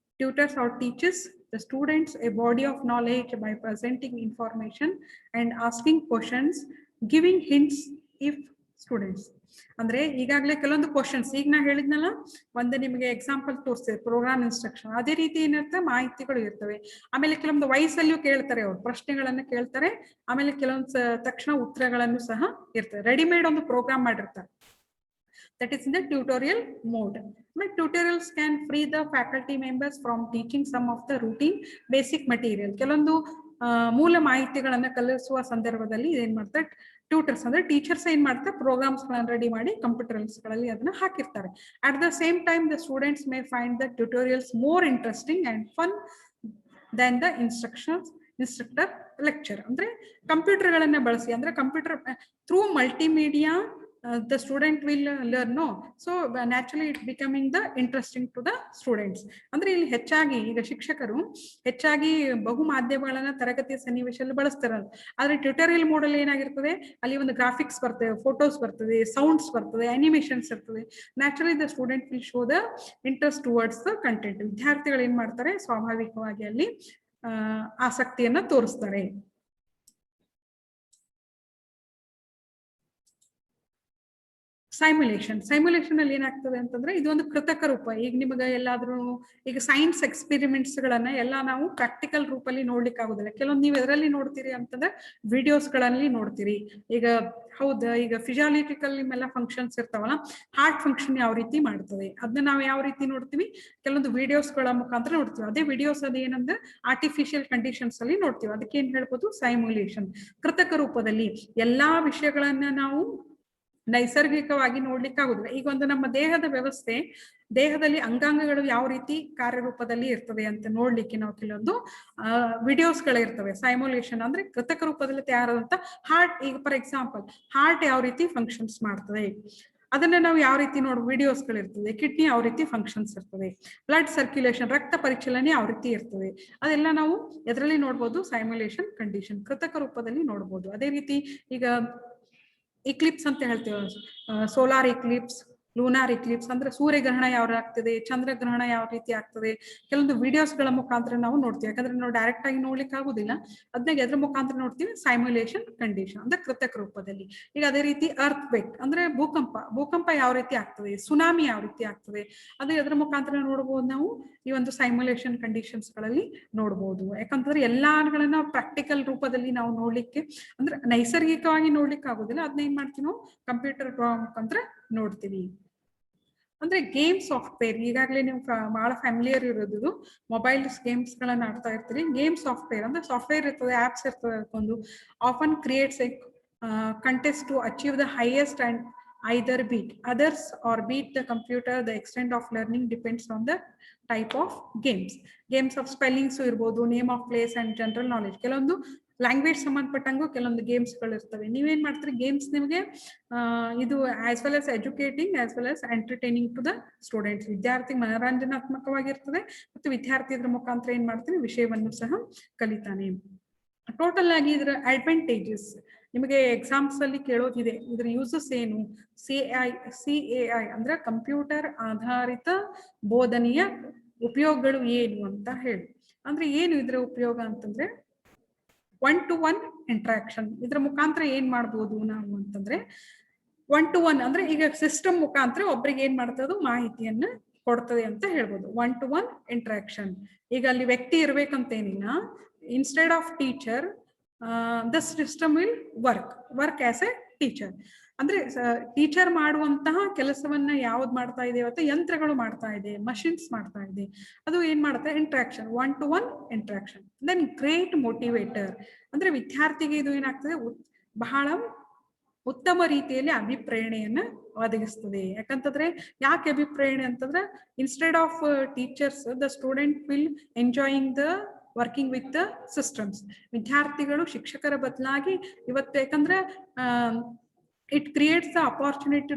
or teaches the students a body of knowledge by presenting information and asking questions, giving hints if students. ಅಂದ್ರೆ ಈಗಾಗಲೇ ಕೆಲವೊಂದು ಕ್ವಶನ್ಸ್ ಈಗ ನಾ ಹೇಳಿದ್ನಲ್ಲ, ಒಂದು ನಿಮಗೆ ಎಕ್ಸಾಂಪಲ್ ತೋರಿಸ್ತೇವೆ ಪ್ರೋಗ್ರಾಮ್ ಇನ್ಸ್ಟ್ರಕ್ಷನ್. ಅದೇ ರೀತಿ ಏನಿರುತ್ತೆ? ಮಾಹಿತಿಗಳು ಇರ್ತವೆ. ಆಮೇಲೆ ಕೆಲವೊಂದು ವಯಸ್ಸಲ್ಲಿಯೂ ಕೇಳ್ತಾರೆ, ಅವ್ರು ಪ್ರಶ್ನೆಗಳನ್ನ ಕೇಳ್ತಾರೆ. ಆಮೇಲೆ ಕೆಲವೊಂದು ತಕ್ಷಣ ಉತ್ತರಗಳನ್ನು ಸಹ ಇರ್ತವೆ. ರೆಡಿಮೇಡ್ ಒಂದು ಪ್ರೋಗ್ರಾಮ್ ಮಾಡಿರ್ತಾರೆ. That is in the tutorial mode. Tutorials can free the faculty members from teaching some of the routine basic material. ಕೆಲವೊಂದು ಮೂಲ ಮಾಹಿತಿಗಳನ್ನ ಕಲಿಸುವ ಸಂದರ್ಭದಲ್ಲಿ ಏನ್ ಮಾಡ್ತಾರೆ? ಟ್ಯೂಟರ್ಸ್ ಅಂದ್ರೆ ಟೀಚರ್ಸ್ ಏನ್ ಮಾಡ್ತಾರೆ? ಪ್ರೋಗ್ರಾಮ್ಸ್ ಗಳನ್ನ ರೆಡಿ ಮಾಡಿ ಕಂಪ್ಯೂಟರ್ಸ್ ಗಳಲ್ಲಿ ಅದನ್ನ ಹಾಕಿರ್ತಾರೆ. At the same time the students may find the tutorials more interesting and fun then the instructor lecture. ಅಂದ್ರೆ ಕಂಪ್ಯೂಟರ್ ಗಳನ್ನ ಬಳಸಿ ಅಂದ್ರೆ computer through multimedia the student will learn. No, so naturally it becoming the interesting to the students. ಅಂದ್ರೆ ಇಲ್ಲಿ ಹೆಚ್ಚಾಗಿ ಈಗ ಶಿಕ್ಷಕರು ಹೆಚ್ಚಾಗಿ ಬಹು ಮಾಧ್ಯಮಗಳನ್ನ ತರಗತಿಯ ಸನ್ನಿವೇಶದಲ್ಲಿ ಬಳಸ್ತಾರೆ. ಆದ್ರೆ ಟ್ಯುಟೋರಿಯಲ್ ಮೋಡ್ ಅಲ್ಲಿ ಏನಾಗಿರ್ತದೆ? ಅಲ್ಲಿ ಒಂದು ಗ್ರಾಫಿಕ್ಸ್ ಬರ್ತದೆ, ಫೋಟೋಸ್ ಬರ್ತದೆ, ಸೌಂಡ್ಸ್ ಬರ್ತದೆ, ಅನಿಮೇಷನ್ಸ್ ಇರ್ತದೆ. Naturally the student will show the interest towards the content. ವಿದ್ಯಾರ್ಥಿಗಳು ಏನ್ ಮಾಡ್ತಾರೆ? ಸ್ವಾಭಾವಿಕವಾಗಿ ಅಲ್ಲಿ ಆಸಕ್ತಿಯನ್ನ ತೋರಿಸ್ತಾರೆ. ಸೈಮ್ಯುಲೇಷನ್ ಅಲ್ಲಿ ಏನಾಗ್ತದೆ ಅಂತಂದ್ರೆ ಇದು ಒಂದು ಕೃತಕ ರೂಪ. ಈಗ ನಿಮಗೆ ಎಲ್ಲಾದ್ರೂ ಈಗ ಸೈನ್ಸ್ ಎಕ್ಸ್ಪೆರಿಮೆಂಟ್ಸ್ ಗಳನ್ನ ಎಲ್ಲ ನಾವು ಪ್ರಾಕ್ಟಿಕಲ್ ರೂಪಲ್ಲಿ ನೋಡ್ಲಿಕ್ಕೆ ಆಗುದಿಲ್ಲ. ಕೆಲವೊಂದು ನೀವು ಎದರಲ್ಲಿ ನೋಡ್ತೀರಿ ಅಂತಂದ್ರೆ ವಿಡಿಯೋಸ್ ಗಳಲ್ಲಿ ನೋಡ್ತೀರಿ. ಈಗ ಹೌದಾ, ಈಗ ಫಿಸಿಯಾಲಜಿಕಲ್ ನಿಮ್ಮೆಲ್ಲ ಫಂಕ್ಷನ್ಸ್ ಇರ್ತಾವಲ್ಲ, ಹಾರ್ಟ್ ಫಂಕ್ಷನ್ ಯಾವ ರೀತಿ ಮಾಡ್ತದೆ ಅದನ್ನ ನಾವು ಯಾವ ರೀತಿ ನೋಡ್ತೀವಿ, ಕೆಲವೊಂದು ವಿಡಿಯೋಸ್ ಗಳ ಮುಖಾಂತರ ನೋಡ್ತೀವಿ. ಅದೇ ವಿಡಿಯೋಸ್ ಅದೇನಂದ್ರೆ ಆರ್ಟಿಫಿಷಿಯಲ್ ಕಂಡೀಷನ್ಸ್ ಅಲ್ಲಿ ನೋಡ್ತೀವಿ. ಅದಕ್ಕೆ ಏನ್ ಹೇಳ್ಬೋದು, ಸೈಮ್ಯುಲೇಷನ್. ಕೃತಕ ರೂಪದಲ್ಲಿ ಎಲ್ಲಾ ವಿಷಯಗಳನ್ನ ನಾವು ನೈಸರ್ಗಿಕವಾಗಿ ನೋಡ್ಲಿಕ್ಕೆ ಆಗುದಿಲ್ಲ. ಈಗ ಒಂದು ನಮ್ಮ ದೇಹದ ವ್ಯವಸ್ಥೆ, ದೇಹದಲ್ಲಿ ಅಂಗಾಂಗಗಳು ಯಾವ ರೀತಿ ಕಾರ್ಯರೂಪದಲ್ಲಿ ಇರ್ತದೆ ಅಂತ ನೋಡ್ಲಿಕ್ಕೆ ನಾವು ಕೆಲವೊಂದು ವಿಡಿಯೋಸ್ಗಳಿರ್ತವೆ. ಸೈಮ್ಯುಲೇಷನ್ ಅಂದ್ರೆ ಕೃತಕ ರೂಪದಲ್ಲಿ ತಯಾರಾದಂತ ಹಾರ್ಟ್. ಈಗ ಫಾರ್ ಎಕ್ಸಾಂಪಲ್ ಹಾರ್ಟ್ ಯಾವ ರೀತಿ ಫಂಕ್ಷನ್ಸ್ ಮಾಡ್ತದೆ ಅದನ್ನ ನಾವು ಯಾವ ರೀತಿ ವಿಡಿಯೋಸ್ಗಳಿರ್ತದೆ. ಕಿಡ್ನಿ ಯಾವ ರೀತಿ ಫಂಕ್ಷನ್ಸ್ ಇರ್ತದೆ, ಬ್ಲಡ್ ಸರ್ಕ್ಯುಲೇಷನ್ ರಕ್ತ ಪರಿಚಲನೆ ಯಾವ ರೀತಿ ಇರ್ತದೆ, ಅದೆಲ್ಲ ನಾವು ಎದರಲ್ಲಿ ನೋಡ್ಬೋದು, ಸೈಮ್ಯುಲೇಷನ್ ಕಂಡೀಷನ್ ಕೃತಕ ರೂಪದಲ್ಲಿ ನೋಡ್ಬೋದು. ಅದೇ ರೀತಿ ಈಗ ಇಕ್ಲಿಪ್ಸ್ ಅಂತ ಹೇಳ್ತೇವೆ, ಸೋಲಾರ್ ಇಕ್ಲಿಪ್ಸ್, ಲೂನಾರ್ ಇಕ್ಲಿಪ್ಸ್ ಅಂದ್ರೆ ಸೂರ್ಯಗ್ರಹಣ ಯಾವ ಆಗ್ತದೆ, ಚಂದ್ರಗ್ರಹಣ ಯಾವ ರೀತಿ ಆಗ್ತದೆ, ಕೆಲವೊಂದು ವಿಡಿಯೋಸ್ಗಳ ಮುಖಾಂತರ ನಾವು ನೋಡ್ತೀವಿ. ಯಾಕಂದ್ರೆ ನಾವು ಡೈರೆಕ್ಟ್ ಆಗಿ ನೋಡ್ಲಿಕ್ಕೆ ಆಗುದಿಲ್ಲ, ಅದನ್ನ ಎದ್ರ ಮುಖಾಂತರ ನೋಡ್ತೀವಿ, ಸೈಮ್ಯುಲೇಷನ್ ಕಂಡೀಷನ್ ಅಂದ್ರೆ ಕೃತಕ ರೂಪದಲ್ಲಿ. ಈಗ ಅದೇ ರೀತಿ ಅರ್ತ್ ಕ್ವೇಕ್ ಅಂದ್ರೆ ಭೂಕಂಪ ಯಾವ ರೀತಿ ಆಗ್ತದೆ, ಸುನಾಮಿ ಯಾವ ರೀತಿ ಆಗ್ತದೆ, ಅದು ಎದ್ರ ಮುಖಾಂತರ ನೋಡ್ಬೋದು, ನಾವು ಈ ಒಂದು ಸೈಮ್ಯುಲೇಷನ್ ಕಂಡೀಷನ್ಸ್ ಗಳಲ್ಲಿ ನೋಡ್ಬೋದು. ಯಾಕಂತಂದ್ರೆ ಎಲ್ಲಾಗಳನ್ನ ಪ್ರಾಕ್ಟಿಕಲ್ ರೂಪದಲ್ಲಿ ನಾವು ನೋಡ್ಲಿಕ್ಕೆ ಅಂದ್ರೆ ನೈಸರ್ಗಿಕವಾಗಿ ನೋಡ್ಲಿಕ್ಕೆ ಆಗುದಿಲ್ಲ, ಅದನ್ನ ಏನ್ ಮಾಡ್ತೀವಿ ನಾವು ಕಂಪ್ಯೂಟರ್ ಮುಖಾಂತರ ನೋಡ್ತೀವಿ. ಅಂದ್ರೆ ಗೇಮ್ ಸಾಫ್ಟ್ವೇರ್ ಈಗಾಗಲೇ ನೀವು ಬಹಳ ಫ್ಯಾಮಿಲಿಯರ್ ಇರೋದು, ಮೊಬೈಲ್ ಗೇಮ್ಸ್ ಗಳನ್ನ ಆಡ್ತಾ ಇರ್ತೀರಿ. ಗೇಮ್ ಸಾಫ್ಟ್ವೇರ್ ಅಂದ್ರೆ ಸಾಫ್ಟ್ವೇರ್ ಇರ್ತದೆ, ಆಪ್ಸ್ ಇರ್ತದೆ. ಒಂದು often creates A contest to achieve the highest and either beat others or beat the computer. The extent of learning depends on the type of games of spellings ಇರ್ಬೋದು, name of place and general knowledge. ಕೆಲವೊಂದು language ಸಂಬಂಧಪಟ್ಟಂಗೂ ಕೆಲವೊಂದು games ಗಳು ಇರ್ತವೆ. ನೀವೇನ್ ಮಾಡ್ತೀರಿ, games ನಿಮಗೆ ಇದು as well as educating as well as entertaining to the students. ವಿದ್ಯಾರ್ಥಿ ಮನೋರಂಜನಾತ್ಮಕವಾಗಿರ್ತದೆ ಮತ್ತು ವಿದ್ಯಾರ್ಥಿ ಇದ್ರ ಮುಖಾಂತರ ಏನ್ ಮಾಡ್ತಾನೆ, ವಿಷಯವನ್ನು ಸಹ ಕಲಿತಾನೆ. ಟೋಟಲ್ ಆಗಿ ಇದರ ಅಡ್ವಾಂಟೇಜಸ್ ನಿಮಗೆ ಎಕ್ಸಾಮ್ಸ್ ಅಲ್ಲಿ ಕೇಳೋದಿದೆ. ಇದ್ರ ಯೂಸಸ್ ಏನು, CAI ಅಂದ್ರೆ ಕಂಪ್ಯೂಟರ್ ಆಧಾರಿತ ಬೋಧನೆಯ ಉಪಯೋಗಗಳು ಏನು ಅಂತ ಹೇಳಿ. ಅಂದ್ರೆ ಏನು ಇದರ ಉಪಯೋಗ ಅಂತಂದ್ರೆ, 1-to-1 ಇಂಟ್ರಾಕ್ಷನ್. ಇದ್ರ ಮುಖಾಂತರ ಏನ್ ಮಾಡ್ಬೋದು ನಾವು ಅಂತಂದ್ರೆ, 1-to-1 ಅಂದ್ರೆ ಈಗ ಸಿಸ್ಟಮ್ ಮುಖಾಂತರ ಒಬ್ರಿಗೆ ಏನ್ ಮಾಡ್ತದೆ, ಮಾಹಿತಿಯನ್ನ ಕೊಡ್ತದೆ ಅಂತ ಹೇಳ್ಬೋದು. 1-to-1 interaction. ಈಗ ಅಲ್ಲಿ ವ್ಯಕ್ತಿ ಇರ್ಬೇಕಂತೇನಿಲ್ಲ, instead of teacher the system will work as a teacher. ಅಂದ್ರೆ ಟೀಚರ್ ಮಾಡುವಂತಹ ಕೆಲಸವನ್ನ ಯಾವ್ದು ಮಾಡ್ತಾ ಇದೆ ಇವತ್ತು, ಯಂತ್ರಗಳು ಮಾಡ್ತಾ ಇದೆ, ಮಷಿನ್ಸ್ ಮಾಡ್ತಾ ಇದೆ. ಅದು ಏನ್ ಮಾಡುತ್ತೆ, interaction, 1-to-1 interaction. Then great motivator ಅಂದ್ರೆ ವಿದ್ಯಾರ್ಥಿಗೆ ಇದು ಏನಾಗ್ತದೆ, ಬಹಳ ಉತ್ತಮ ರೀತಿಯಲ್ಲಿ ಅಭಿಪ್ರೇರಣೆಯನ್ನ ಒದಗಿಸ್ತದೆ. ಯಾಕಂತಂದ್ರೆ ಯಾಕೆ ಅಭಿಪ್ರೇರಣೆ ಅಂತಂದ್ರೆ, instead of teachers the student will enjoying the working with the systems. ವಿದ್ಯಾರ್ಥಿಗಳು ಶಿಕ್ಷಕರ ಬದಲಾಗಿ ಇವತ್ತು, ಯಾಕಂದ್ರೆ it creates the opportunity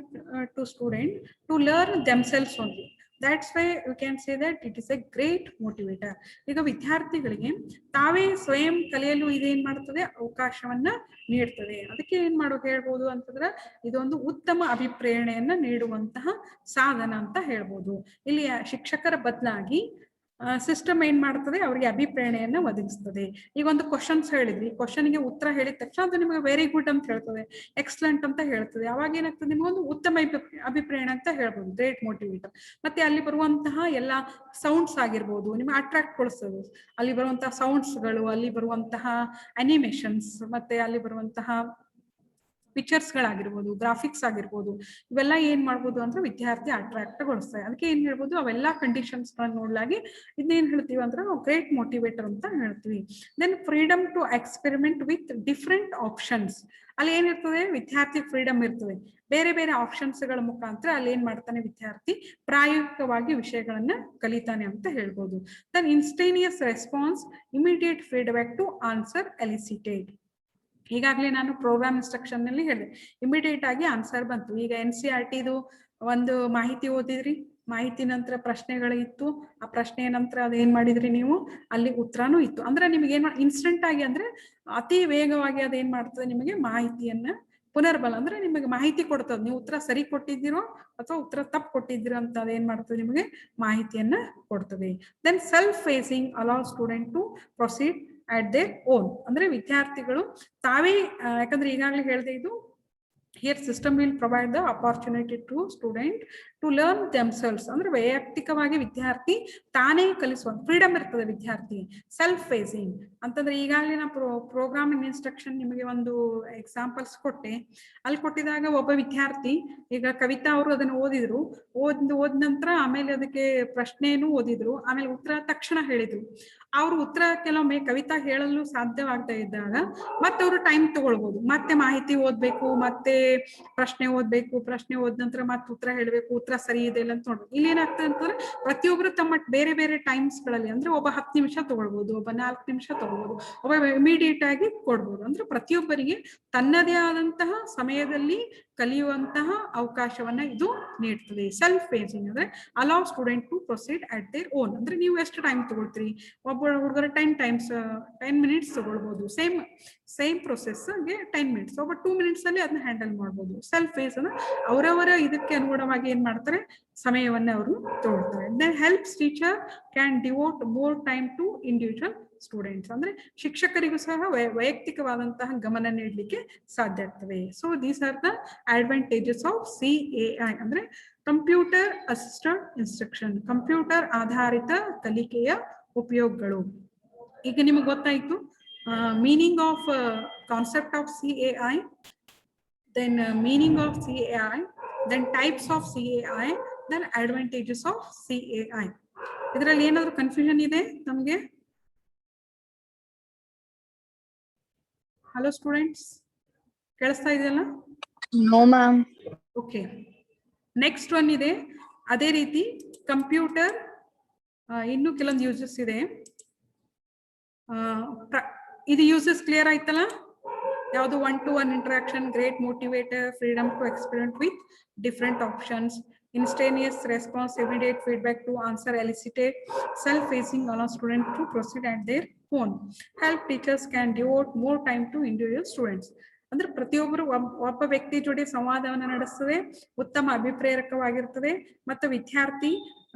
to student to learn themselves only. That's why you can say that it is a great motivator. ಈಗ ವಿದ್ಯಾರ್ಥಿಗಳಿಗೆ ತಾವೇ ಸ್ವಯಂ ಕಲಿಯಲು ಇದೇನ್ ಮಾಡ್ತದೆ, ಅವಕಾಶವನ್ನ ನೀಡ್ತದೆ. ಅದಕ್ಕೆ ಏನ್ ಹೇಳ್ಬೋದು ಅಂತಂದ್ರೆ, ಇದೊಂದು ಉತ್ತಮ ಅಭಿಪ್ರೇರಣೆಯನ್ನ ನೀಡುವಂತಹ ಸಾಧನ ಅಂತ ಹೇಳ್ಬೋದು. ಇಲ್ಲಿ ಶಿಕ್ಷಕರ ಬದಲಾಗಿ ಸಿಸ್ಟಮ್ ಏನ್ ಮಾಡ್ತದೆ, ಅವರಿಗೆ ಅಭಿಪ್ರೇರಣೆಯನ್ನ ಒದಗಿಸ್ತದೆ. ಈಗ ಒಂದು ಕ್ವಶನ್ಸ್ ಹೇಳಿದ್ವಿ, ಕ್ವಶನ್ಗೆ ಉತ್ತರ ಹೇಳಿದ ತಕ್ಷಣ ಅದು ನಿಮಗೆ ವೆರಿ ಗುಡ್ ಅಂತ ಹೇಳ್ತದೆ, ಎಕ್ಸಲೆಂಟ್ ಅಂತ ಹೇಳ್ತದೆ. ಅವಾಗ ಏನಾಗ್ತದೆ, ನಿಮಗೊಂದು ಉತ್ತಮ ಅಭಿಪ್ರೇರಣೆ ಅಂತ ಹೇಳ್ಬೋದು, ಗ್ರೇಟ್ ಮೋಟಿವೇಟರ್. ಮತ್ತೆ ಅಲ್ಲಿ ಬರುವಂತಹ ಎಲ್ಲ ಸೌಂಡ್ಸ್ ಆಗಿರ್ಬೋದು, ನಿಮ್ಗೆ ಅಟ್ರಾಕ್ಟ್ ಗೊಳಿಸೋದು. ಅಲ್ಲಿ ಬರುವಂತಹ ಸೌಂಡ್ಸ್ಗಳು, ಅಲ್ಲಿ ಬರುವಂತಹ ಅನಿಮೇಷನ್ಸ್, ಮತ್ತೆ ಅಲ್ಲಿ ಬರುವಂತಹ ಪಿಕ್ಚರ್ಸ್ ಗಳಾಗಿರ್ಬೋದು, ಗ್ರಾಫಿಕ್ಸ್ ಆಗಿರ್ಬೋದು, ಇವೆಲ್ಲ ಏನ್ ಮಾಡ್ಬೋದು ಅಂದ್ರೆ ವಿದ್ಯಾರ್ಥಿ ಅಟ್ರಾಕ್ಟ್ ಗೊಳಿಸ್ತವೆ. ಅದಕ್ಕೆ ಏನ್ ಹೇಳ್ಬೋದು, ಅವೆಲ್ಲಾ ಕಂಡೀಷನ್ಸ್ ಗಳನ್ನ ನೋಡ್ಲಾಗಿ ಇದನ್ನೇನ್ ಹೇಳ್ತೀವಿ ಅಂದ್ರೆ ನಾವು ಗ್ರೇಟ್ ಮೋಟಿವೇಟರ್ ಅಂತ ಹೇಳ್ತೀವಿ. Then freedom to experiment with different options. ಅಲ್ಲಿ ಏನಿರ್ತದೆ, ವಿದ್ಯಾರ್ಥಿ ಫ್ರೀಡಮ್ ಇರ್ತದೆ, ಬೇರೆ ಬೇರೆ ಆಪ್ಷನ್ಸ್ ಗಳ ಮುಖಾಂತರ ಅಲ್ಲಿ ಏನ್ ಮಾಡ್ತಾನೆ, ವಿದ್ಯಾರ್ಥಿ ಪ್ರಾಯೋಗಿಕವಾಗಿ ವಿಷಯಗಳನ್ನ ಕಲಿತಾನೆ ಅಂತ ಹೇಳ್ಬೋದು. Then instantaneous response, immediate feedback to answer elicited. ಈಗಾಗಲೇ ನಾನು ಪ್ರೋಗ್ರಾಮ್ ಇನ್ಸ್ಟ್ರಕ್ಷನ್ ನಲ್ಲಿ ಹೇಳಿದೆ, ಇಮಿಡಿಯೇಟ್ ಆಗಿ ಆನ್ಸರ್ ಬಂತು. ಈಗ NCERTದು ಒಂದು ಮಾಹಿತಿ ಓದಿದ್ರಿ, ಮಾಹಿತಿ ನಂತರ ಪ್ರಶ್ನೆಗಳು ಇತ್ತು, ಆ ಪ್ರಶ್ನೆಯ ನಂತರ ಅದೇನ್ ಮಾಡಿದ್ರಿ ನೀವು, ಅಲ್ಲಿ ಉತ್ತರನೂ ಇತ್ತು. ಅಂದ್ರೆ ನಿಮ್ಗೆ ಏನ್ ಇನ್ಸ್ಟೆಂಟ್ ಆಗಿ ಅಂದ್ರೆ ಅತಿ ವೇಗವಾಗಿ ಅದೇನ್ ಮಾಡ್ತದೆ, ನಿಮಗೆ ಮಾಹಿತಿಯನ್ನ ಪುನರ್ಬಲ ಅಂದ್ರೆ ನಿಮಗೆ ಮಾಹಿತಿ ಕೊಡ್ತದೆ, ನೀವು ಉತ್ತರ ಸರಿ ಕೊಟ್ಟಿದ್ದೀರೋ ಅಥವಾ ಉತ್ತರ ತಪ್ಪು ಕೊಟ್ಟಿದ್ದೀರೋ ಅಂತ ಅದೇನ್ ಮಾಡ್ತದೆ, ನಿಮಗೆ ಮಾಹಿತಿಯನ್ನ ಕೊಡ್ತದೆ. Then self pacing allow student to proceed at their own, ಅಂದ್ರೆ ವಿದ್ಯಾರ್ಥಿಗಳು ತಾವೇ, ಯಾಕಂದ್ರೆ ಈಗಾಗಲೇ ಹೇಳಿದೆ ಇದು here system will provide the opportunity to student to learn themselves, ಅಂದ್ರೆ ವೈಯಕ್ತಿಕವಾಗಿ ವಿದ್ಯಾರ್ಥಿ ತಾನೇ ಕಲಿಸುವ ಫ್ರೀಡಮ್ ಇರ್ತದೆ ವಿದ್ಯಾರ್ಥಿ. ಸೆಲ್ಫ್ ಫೇಸಿಂಗ್ ಅಂತಂದ್ರೆ ಈಗಾಗಲೇ ನಾ ಪ್ರೋಗ್ರಾಮಿಂಗ್ ಇನ್ಸ್ಟ್ರಕ್ಷನ್ ನಿಮಗೆ ಒಂದು ಎಕ್ಸಾಂಪಲ್ಸ್ ಕೊಟ್ಟೆ. ಅಲ್ಲಿ ಕೊಟ್ಟಿದಾಗ ಒಬ್ಬ ವಿದ್ಯಾರ್ಥಿ, ಈಗ ಕವಿತಾ ಅವರು ಅದನ್ನು ಓದಿದ್ರು, ಓದ್ ನಂತರ ಆಮೇಲೆ ಅದಕ್ಕೆ ಪ್ರಶ್ನೆಯನ್ನು ಓದಿದ್ರು, ಆಮೇಲೆ ಉತ್ತರ ತಕ್ಷಣ ಹೇಳಿದ್ರು. ಅವ್ರು ಉತ್ತರ ಕೆಲವೊಮ್ಮೆ ಕವಿತಾ ಹೇಳಲು ಸಾಧ್ಯವಾಗ್ತಾ ಇದ್ದಾಗ ಮತ್ತೆ ಅವರು ಟೈಮ್ ತಗೊಳ್ಬಹುದು, ಮತ್ತೆ ಮಾಹಿತಿ ಓದ್ಬೇಕು, ಮತ್ತೆ ಪ್ರಶ್ನೆ ಓದ್ಬೇಕು, ಪ್ರಶ್ನೆ ಓದ್ ನಂತರ ಮತ್ತೆ ಉತ್ತರ ಹೇಳ್ಬೇಕು, ಉತ್ತರ ಸರಿ ಇದೆ ಇಲ್ಲ ಅಂತ ನೋಡ್ಬೇಕು. ಇಲ್ಲಿ ಏನಾಗ್ತದೆ ಅಂತಂದ್ರೆ ಪ್ರತಿಯೊಬ್ರು ತಮ್ಮ ಬೇರೆ ಬೇರೆ ಟೈಮ್ಸ್ ಗಳಲ್ಲಿ, ಅಂದ್ರೆ ಒಬ್ಬ 10 ನಿಮಿಷ ತಗೊಳ್ಬಹುದು, ಒಬ್ಬ 4 ನಿಮಿಷ ತಗೊಳ್ಬಹುದು, ಒಬ್ಬ ಇಮಿಡಿಯೇಟ್ ಆಗಿ ಕೊಡ್ಬೋದು. ಅಂದ್ರೆ ಪ್ರತಿಯೊಬ್ಬರಿಗೆ ತನ್ನದೇ ಆದಂತಹ ಸಮಯದಲ್ಲಿ ಕಲಿಯುವಂತಹ ಅವಕಾಶವನ್ನ ಇದು ನೀಡ್ತದೆ. ಸೆಲ್ಫ್ ಫೇಸಿಂಗ್ ಅಂದ್ರೆ allow student to proceed at their own, ಅಂದ್ರೆ ನೀವು ಎಷ್ಟು ಟೈಮ್ ತಗೊಳ್ತೀರಿ, ಒಬ್ಬ ಹುಡುಗರ 10 ಮಿನಿಟ್ಸ್ ತಗೊಳ್ಬಹುದು, ಸೇಮ್ ಪ್ರೊಸೆಸ್ಗೆ 10 ಮಿನಿಟ್ಸ್, ಒಬ್ಬ 2 ಮಿನಿಟ್ಸ್ ಅಲ್ಲಿ ಅದನ್ನ ಹ್ಯಾಂಡಲ್ ಮಾಡ್ಬೋದು. ಸೆಲ್ಫ್ ಫೇಸ್ ಅಂದ್ರೆ ಅವರವರ ಇದಕ್ಕೆ ಅನುಗುಣವಾಗಿ ಏನ್ ಮಾಡ್ತಾರೆ, ಸಮಯವನ್ನ ಅವರು ತಗೊಳ್ತಾರೆ. Then helps teacher can devote more time to individual students, ಅಂದ್ರೆ ಶಿಕ್ಷಕರಿಗೂ ಸಹ ವೈಯಕ್ತಿಕವಾದಂತಹ ಗಮನ ನೀಡಲಿಕ್ಕೆ ಸಾಧ್ಯ ಆಗ್ತದೆ. So these are the advantages of CAI, ಅಂದ್ರೆ ಕಂಪ್ಯೂಟರ್ ಅಸಿಸ್ಟೆಡ್ ಇನ್ಸ್ಟ್ರಕ್ಷನ್, ಕಂಪ್ಯೂಟರ್ ಆಧಾರಿತ ಕಲಿಕೆಯ ಉಪಯೋಗಗಳು. ಈಗ ನಿಮಗೆ ಗೊತ್ತಾಯ್ತು meaning of concept of CAI, then meaning of CAI, then types of CAI, then advantages of CAI. ಇದರಲ್ಲಿ ಏನಾದರೂ ಕನ್ಫ್ಯೂಷನ್ ಇದೆ ನಮಗೆ? ಹಲೋ ಸ್ಟೂಡೆಂಟ್ಸ್, ಕೇಳಿಸ್ತಾ ಇದೆಯಲ್ಲ? No ma'am. Okay, next one ಇದೆ ಅದೇ ರೀತಿ ಕಂಪ್ಯೂಟರ್ ಇನ್ನೂ ಕೆಲವೊಂದು ಯೂಸಸ್ ಇದೆ. ಇದು ಯೂಸಸ್ ಕ್ಲಿಯರ್ ಆಯ್ತಲ್ಲ? ಯಾವುದು? 1-to-1 interaction, great motivator, freedom to experiment with different options, instantaneous response, immediate feedback to answer elicited, self-facing allow students to proceed at their own, help teachers can devote more time to individual students. ಅಂದ್ರೆ ಪ್ರತಿಯೊಬ್ಬರು ಒಬ್ಬ ವ್ಯಕ್ತಿ ಜೊತೆ ಸಂವಾದವನ್ನು ನಡೆಸ್ತದೆ, ಉತ್ತಮ ಅಭಿಪ್ರೇರಕವಾಗಿರ್ತದೆ, ಮತ್ತು ವಿದ್ಯಾರ್ಥಿ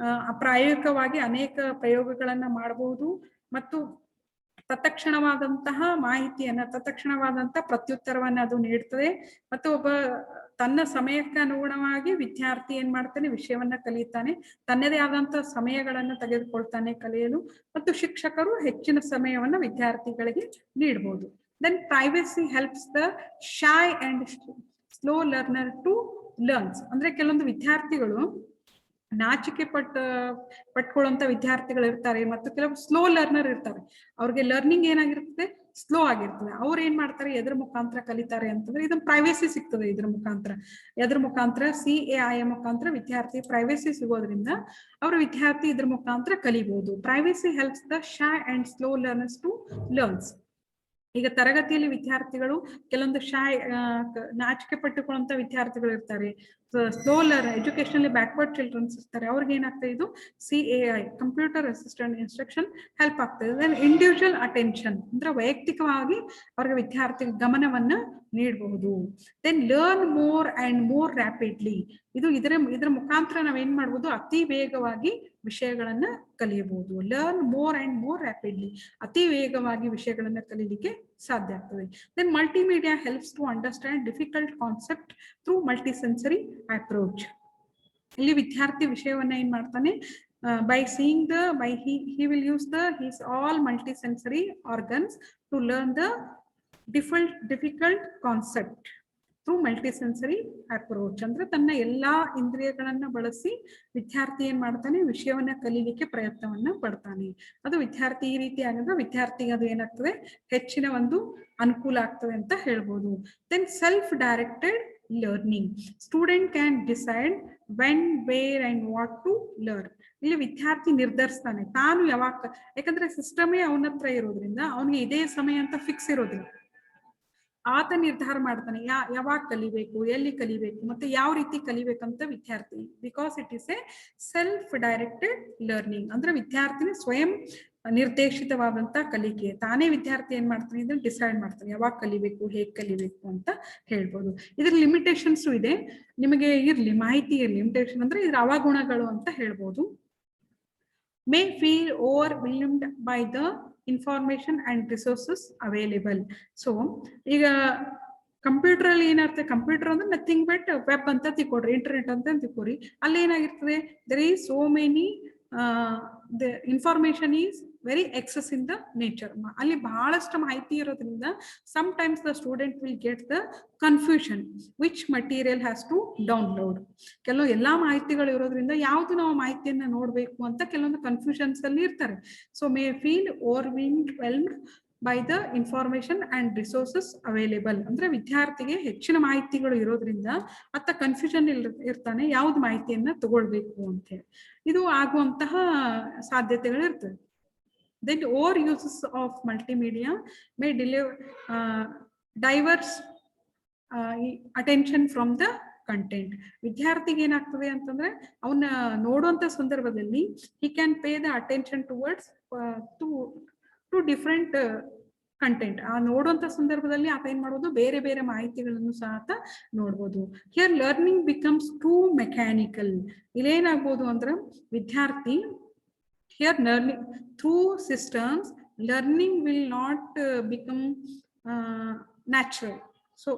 ಪ್ರಾಯೋಗಿಕವಾಗಿ ಅನೇಕ ಪ್ರಯೋಗಗಳನ್ನ ಮಾಡಬಹುದು, ಮತ್ತು ತತ್ಕ್ಷಣವಾದಂತಹ ಮಾಹಿತಿಯನ್ನ, ತತ್ಕ್ಷಣವಾದಂತಹ ಪ್ರತ್ಯುತ್ತರವನ್ನ ಅದು ನೀಡ್ತದೆ. ಮತ್ತು ಒಬ್ಬ ತನ್ನ ಸಮಯಕ್ಕೆ ಅನುಗುಣವಾಗಿ ವಿದ್ಯಾರ್ಥಿ ಏನ್ ಮಾಡ್ತಾನೆ, ವಿಷಯವನ್ನ ಕಲಿತಾನೆ, ತನ್ನದೇ ಆದಂತಹ ಸಮಯಗಳನ್ನ ತೆಗೆದುಕೊಳ್ತಾನೆ ಕಲಿಯಲು, ಮತ್ತು ಶಿಕ್ಷಕರು ಹೆಚ್ಚಿನ ಸಮಯವನ್ನ ವಿದ್ಯಾರ್ಥಿಗಳಿಗೆ ನೀಡಬಹುದು. Then privacy helps the shy and slow learner to learns, ಅಂದ್ರೆ ಕೆಲವೊಂದು ವಿದ್ಯಾರ್ಥಿಗಳು ನಾಚಿಕೆ ಪಟ್ಕೊಳ್ಳುವಂತ ವಿದ್ಯಾರ್ಥಿಗಳು ಇರ್ತಾರೆ, ಮತ್ತು ಕೆಲವು ಸ್ಲೋ ಲರ್ನರ್ ಇರ್ತಾರೆ. ಅವ್ರಿಗೆ ಲರ್ನಿಂಗ್ ಏನಾಗಿರ್ತದೆ, ಸ್ಲೋ ಆಗಿರ್ತದೆ. ಅವ್ರು ಏನ್ ಮಾಡ್ತಾರೆ, ಎದ್ರ ಮುಖಾಂತರ ಕಲಿತಾರೆ ಅಂತಂದ್ರೆ ಇದನ್ನ ಪ್ರೈವೇಸಿ ಸಿಗ್ತದೆ. ಇದ್ರ ಮುಖಾಂತರ CAI ಮುಖಾಂತರ ವಿದ್ಯಾರ್ಥಿ ಪ್ರೈವೇಸಿ ಸಿಗೋದ್ರಿಂದ ಅವ್ರ ವಿದ್ಯಾರ್ಥಿ ಇದ್ರ ಮುಖಾಂತರ ಕಲಿಬಹುದು. Privacy helps the shy and slow learners to learns. ಈಗ ತರಗತಿಯಲ್ಲಿ ವಿದ್ಯಾರ್ಥಿಗಳು ಕೆಲವೊಂದು ನಾಚಿಕೆ ಪಟ್ಟುಕೊಳ್ಳುವಂತ ವಿದ್ಯಾರ್ಥಿಗಳು ಇರ್ತಾರೆ, slow learner, educationally backward childrens ಇರ್ತಾರೆ. ಅವ್ರಿಗೆ ಏನಾಗ್ತದೆ, ಇದು CAI computer assistant instruction help ಆಗ್ತದೆ. ದೆನ್ ಇಂಡಿವಿಜುವಲ್ ಅಟೆನ್ಷನ್, ಅಂದ್ರೆ ವೈಯಕ್ತಿಕವಾಗಿ ಅವ್ರಿಗೆ ವಿದ್ಯಾರ್ಥಿ ಗಮನವನ್ನ ನೀಡಬಹುದು. Then learn more and more rapidly, ಇದರ ಮುಖಾಂತರ ನಾವೇನ್ ಮಾಡ್ಬೋದು, ಅತಿ ವೇಗವಾಗಿ ವಿಷಯಗಳನ್ನ ಕಲಿಯಬಹುದು. Learn more and more rapidly, ಅತಿ ವೇಗವಾಗಿ ವಿಷಯಗಳನ್ನ ಕಲಿಲಿಕ್ಕೆ ಸಾಧ್ಯ ಆಗ್ತದೆ. Then multimedia helps to understand difficult concept through multisensory approach. ಇಲ್ಲಿ ವಿದ್ಯಾರ್ಥಿ ವಿಷಯವನ್ನ ಏನ್ ಮಾಡ್ತಾನೆ, by seeing he will use his all multisensory organs to learn the difficult concept through multisensory approach. ಅಂದ್ರೆ ತನ್ನ ಎಲ್ಲಾ ಇಂದ್ರಿಯಗಳನ್ನ ಬಳಸಿ ವಿದ್ಯಾರ್ಥಿ ಏನ್ ಮಾಡ್ತಾನೆ, ವಿಷಯವನ್ನ ಕಲೀಲಿಕ್ಕೆ ಪ್ರಯತ್ನವನ್ನ ಪಡ್ತಾನೆ. ಅದು ವಿದ್ಯಾರ್ಥಿ ಈ ರೀತಿ ಆಗಿದ್ರೆ ವಿದ್ಯಾರ್ಥಿಗೆ ಅದು ಏನಾಗ್ತದೆ, ಹೆಚ್ಚಿನ ಒಂದು ಅನುಕೂಲ ಆಗ್ತದೆ ಅಂತ ಹೇಳ್ಬೋದು. Then self directed learning, student can decide when, where and what to learn. ಇಲ್ಲಿ ವಿದ್ಯಾರ್ಥಿ ನಿರ್ಧರಿಸ್ತಾನೆ ತಾನು ಯಾವಾಗ, ಯಾಕಂದ್ರೆ ಸಿಸ್ಟಮೇ ಅವನ ಹತ್ರ ಇರೋದ್ರಿಂದ ಅವನಿಗೆ ಇದೇ ಸಮಯ ಅಂತ ಫಿಕ್ಸ್ ಇರೋದಿಲ್ಲ. ಆತ ನಿರ್ಧಾರ ಮಾಡ್ತಾನೆ ಯಾವಾಗ ಕಲಿಬೇಕು, ಎಲ್ಲಿ ಕಲಿಬೇಕು, ಮತ್ತೆ ಯಾವ ರೀತಿ ಕಲಿಬೇಕಂತ ವಿದ್ಯಾರ್ಥಿ. Because it is A self directed learning, ಅಂದ್ರೆ ವಿದ್ಯಾರ್ಥಿನಿ ಸ್ವಯಂ ನಿರ್ದೇಶಿತವಾದಂತ ಕಲಿಕೆ. ತಾನೇ ವಿದ್ಯಾರ್ಥಿ ಏನ್ ಮಾಡ್ತಾನೆ ಇದನ್ನ ಡಿಸೈಡ್ ಮಾಡ್ತಾನೆ ಯಾವಾಗ ಕಲಿಬೇಕು, ಹೇಗ್ ಕಲಿಬೇಕು ಅಂತ ಹೇಳ್ಬೋದು. ಇದ್ರ ಲಿಮಿಟೇಷನ್ಸ್ ಇದೆ, ನಿಮಗೆ ಇರ್ಲಿ ಮಾಹಿತಿ ಇರ್ಲಿ. ಲಿಮಿಟೇಷನ್ ಅಂದ್ರೆ ಇದ್ರ ಅವಗುಣಗಳು ಅಂತ ಹೇಳ್ಬೋದು. may feel overwhelmed by the information and resources available. So ಈಗ ಕಂಪ್ಯೂಟರ್ ಅಲ್ಲಿ ಏನಾಗ್ತದೆ, ಕಂಪ್ಯೂಟರ್ ಅಂದ್ರೆ ನಥಿಂಗ್ ಬಟ್ ವೆಬ್ ಅಂತ ತಿಳ್ಕೊಡ್ರಿ, ಇಂಟರ್ನೆಟ್ ಅಂತ ತಿಳ್ಕೊರಿ. ಅಲ್ಲಿ ಏನಾಗಿರ್ತದೆ, there is so many the information is very excess in the nature. ಅಲ್ಲಿ ಬಹಳಷ್ಟು ಮಾಹಿತಿ ಇರೋದ್ರಿಂದ sometimes the student will get the confusion which material has to download. ಕೆಲವು ಎಲ್ಲಾ ಮಾಹಿತಿಗಳು ಇರೋದ್ರಿಂದ ಯಾವ್ದು ನಾವು ಮಾಹಿತಿಯನ್ನ ನೋಡ್ಬೇಕು ಅಂತ ಕೆಲವೊಂದು ಕನ್ಫ್ಯೂಷನ್ಸ್ ಅಲ್ಲಿ ಇರ್ತಾರೆ. So may feel overwhelmed by the information and resources available. ಅಂದ್ರೆ ವಿದ್ಯಾರ್ಥಿಗೆ ಹೆಚ್ಚಿನ ಮಾಹಿತಿಗಳು ಇರೋದ್ರಿಂದ ಅತ್ತ ಕನ್ಫ್ಯೂಷನ್ ಇರ್ತಾನೆ ಯಾವ್ದು ಮಾಹಿತಿಯನ್ನ ತಗೊಳ್ಬೇಕು ಅಂತ ಹೇಳಿ. ಇದು ಆಗುವಂತಹ ಸಾಧ್ಯತೆಗಳು ಇರ್ತದೆ. Then over uses of multimedia may diverse attention from the content. ವಿದ್ಯಾರ್ಥಿಗೆ ಏನಾಗ್ತದೆ ಅಂತಂದ್ರೆ ಅವನ್ನ ನೋಡುವಂತ ಸಂದರ್ಭದಲ್ಲಿ he can pay the attention towards to different content. ಆ ನೋಡುವಂತ ಸಂದರ್ಭದಲ್ಲಿ ಆತ ಏನ್ ಮಾಡ್ಬೋದು, ಬೇರೆ ಬೇರೆ ಮಾಹಿತಿಗಳನ್ನು ಸಹ ನೋಡ್ಬೋದು. Here learning becomes too mechanical. ಇಲ್ಲೇನಾಗ್ಬೋದು ಅಂದ್ರೆ ವಿದ್ಯಾರ್ಥಿ here learning through systems, learning will not become natural. So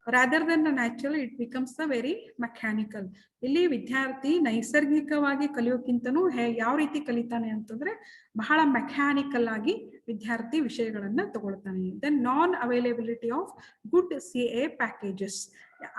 rather than the natural, it becomes the very mechanical. ಇಲ್ಲಿ ವಿದ್ಯಾರ್ಥಿ ನೈಸರ್ಗಿಕವಾಗಿ ಕಲಿಯೋಕ್ಕಿಂತನೂ ಯಾವ ರೀತಿ ಕಲಿತಾನೆ ಅಂತಂದ್ರೆ ಬಹಳ ಮೆಕ್ಯಾನಿಕಲ್ ಆಗಿ ವಿದ್ಯಾರ್ಥಿ ವಿಷಯಗಳನ್ನ ತಗೊಳ್ತಾನೆ. Then non availability of good CA packages.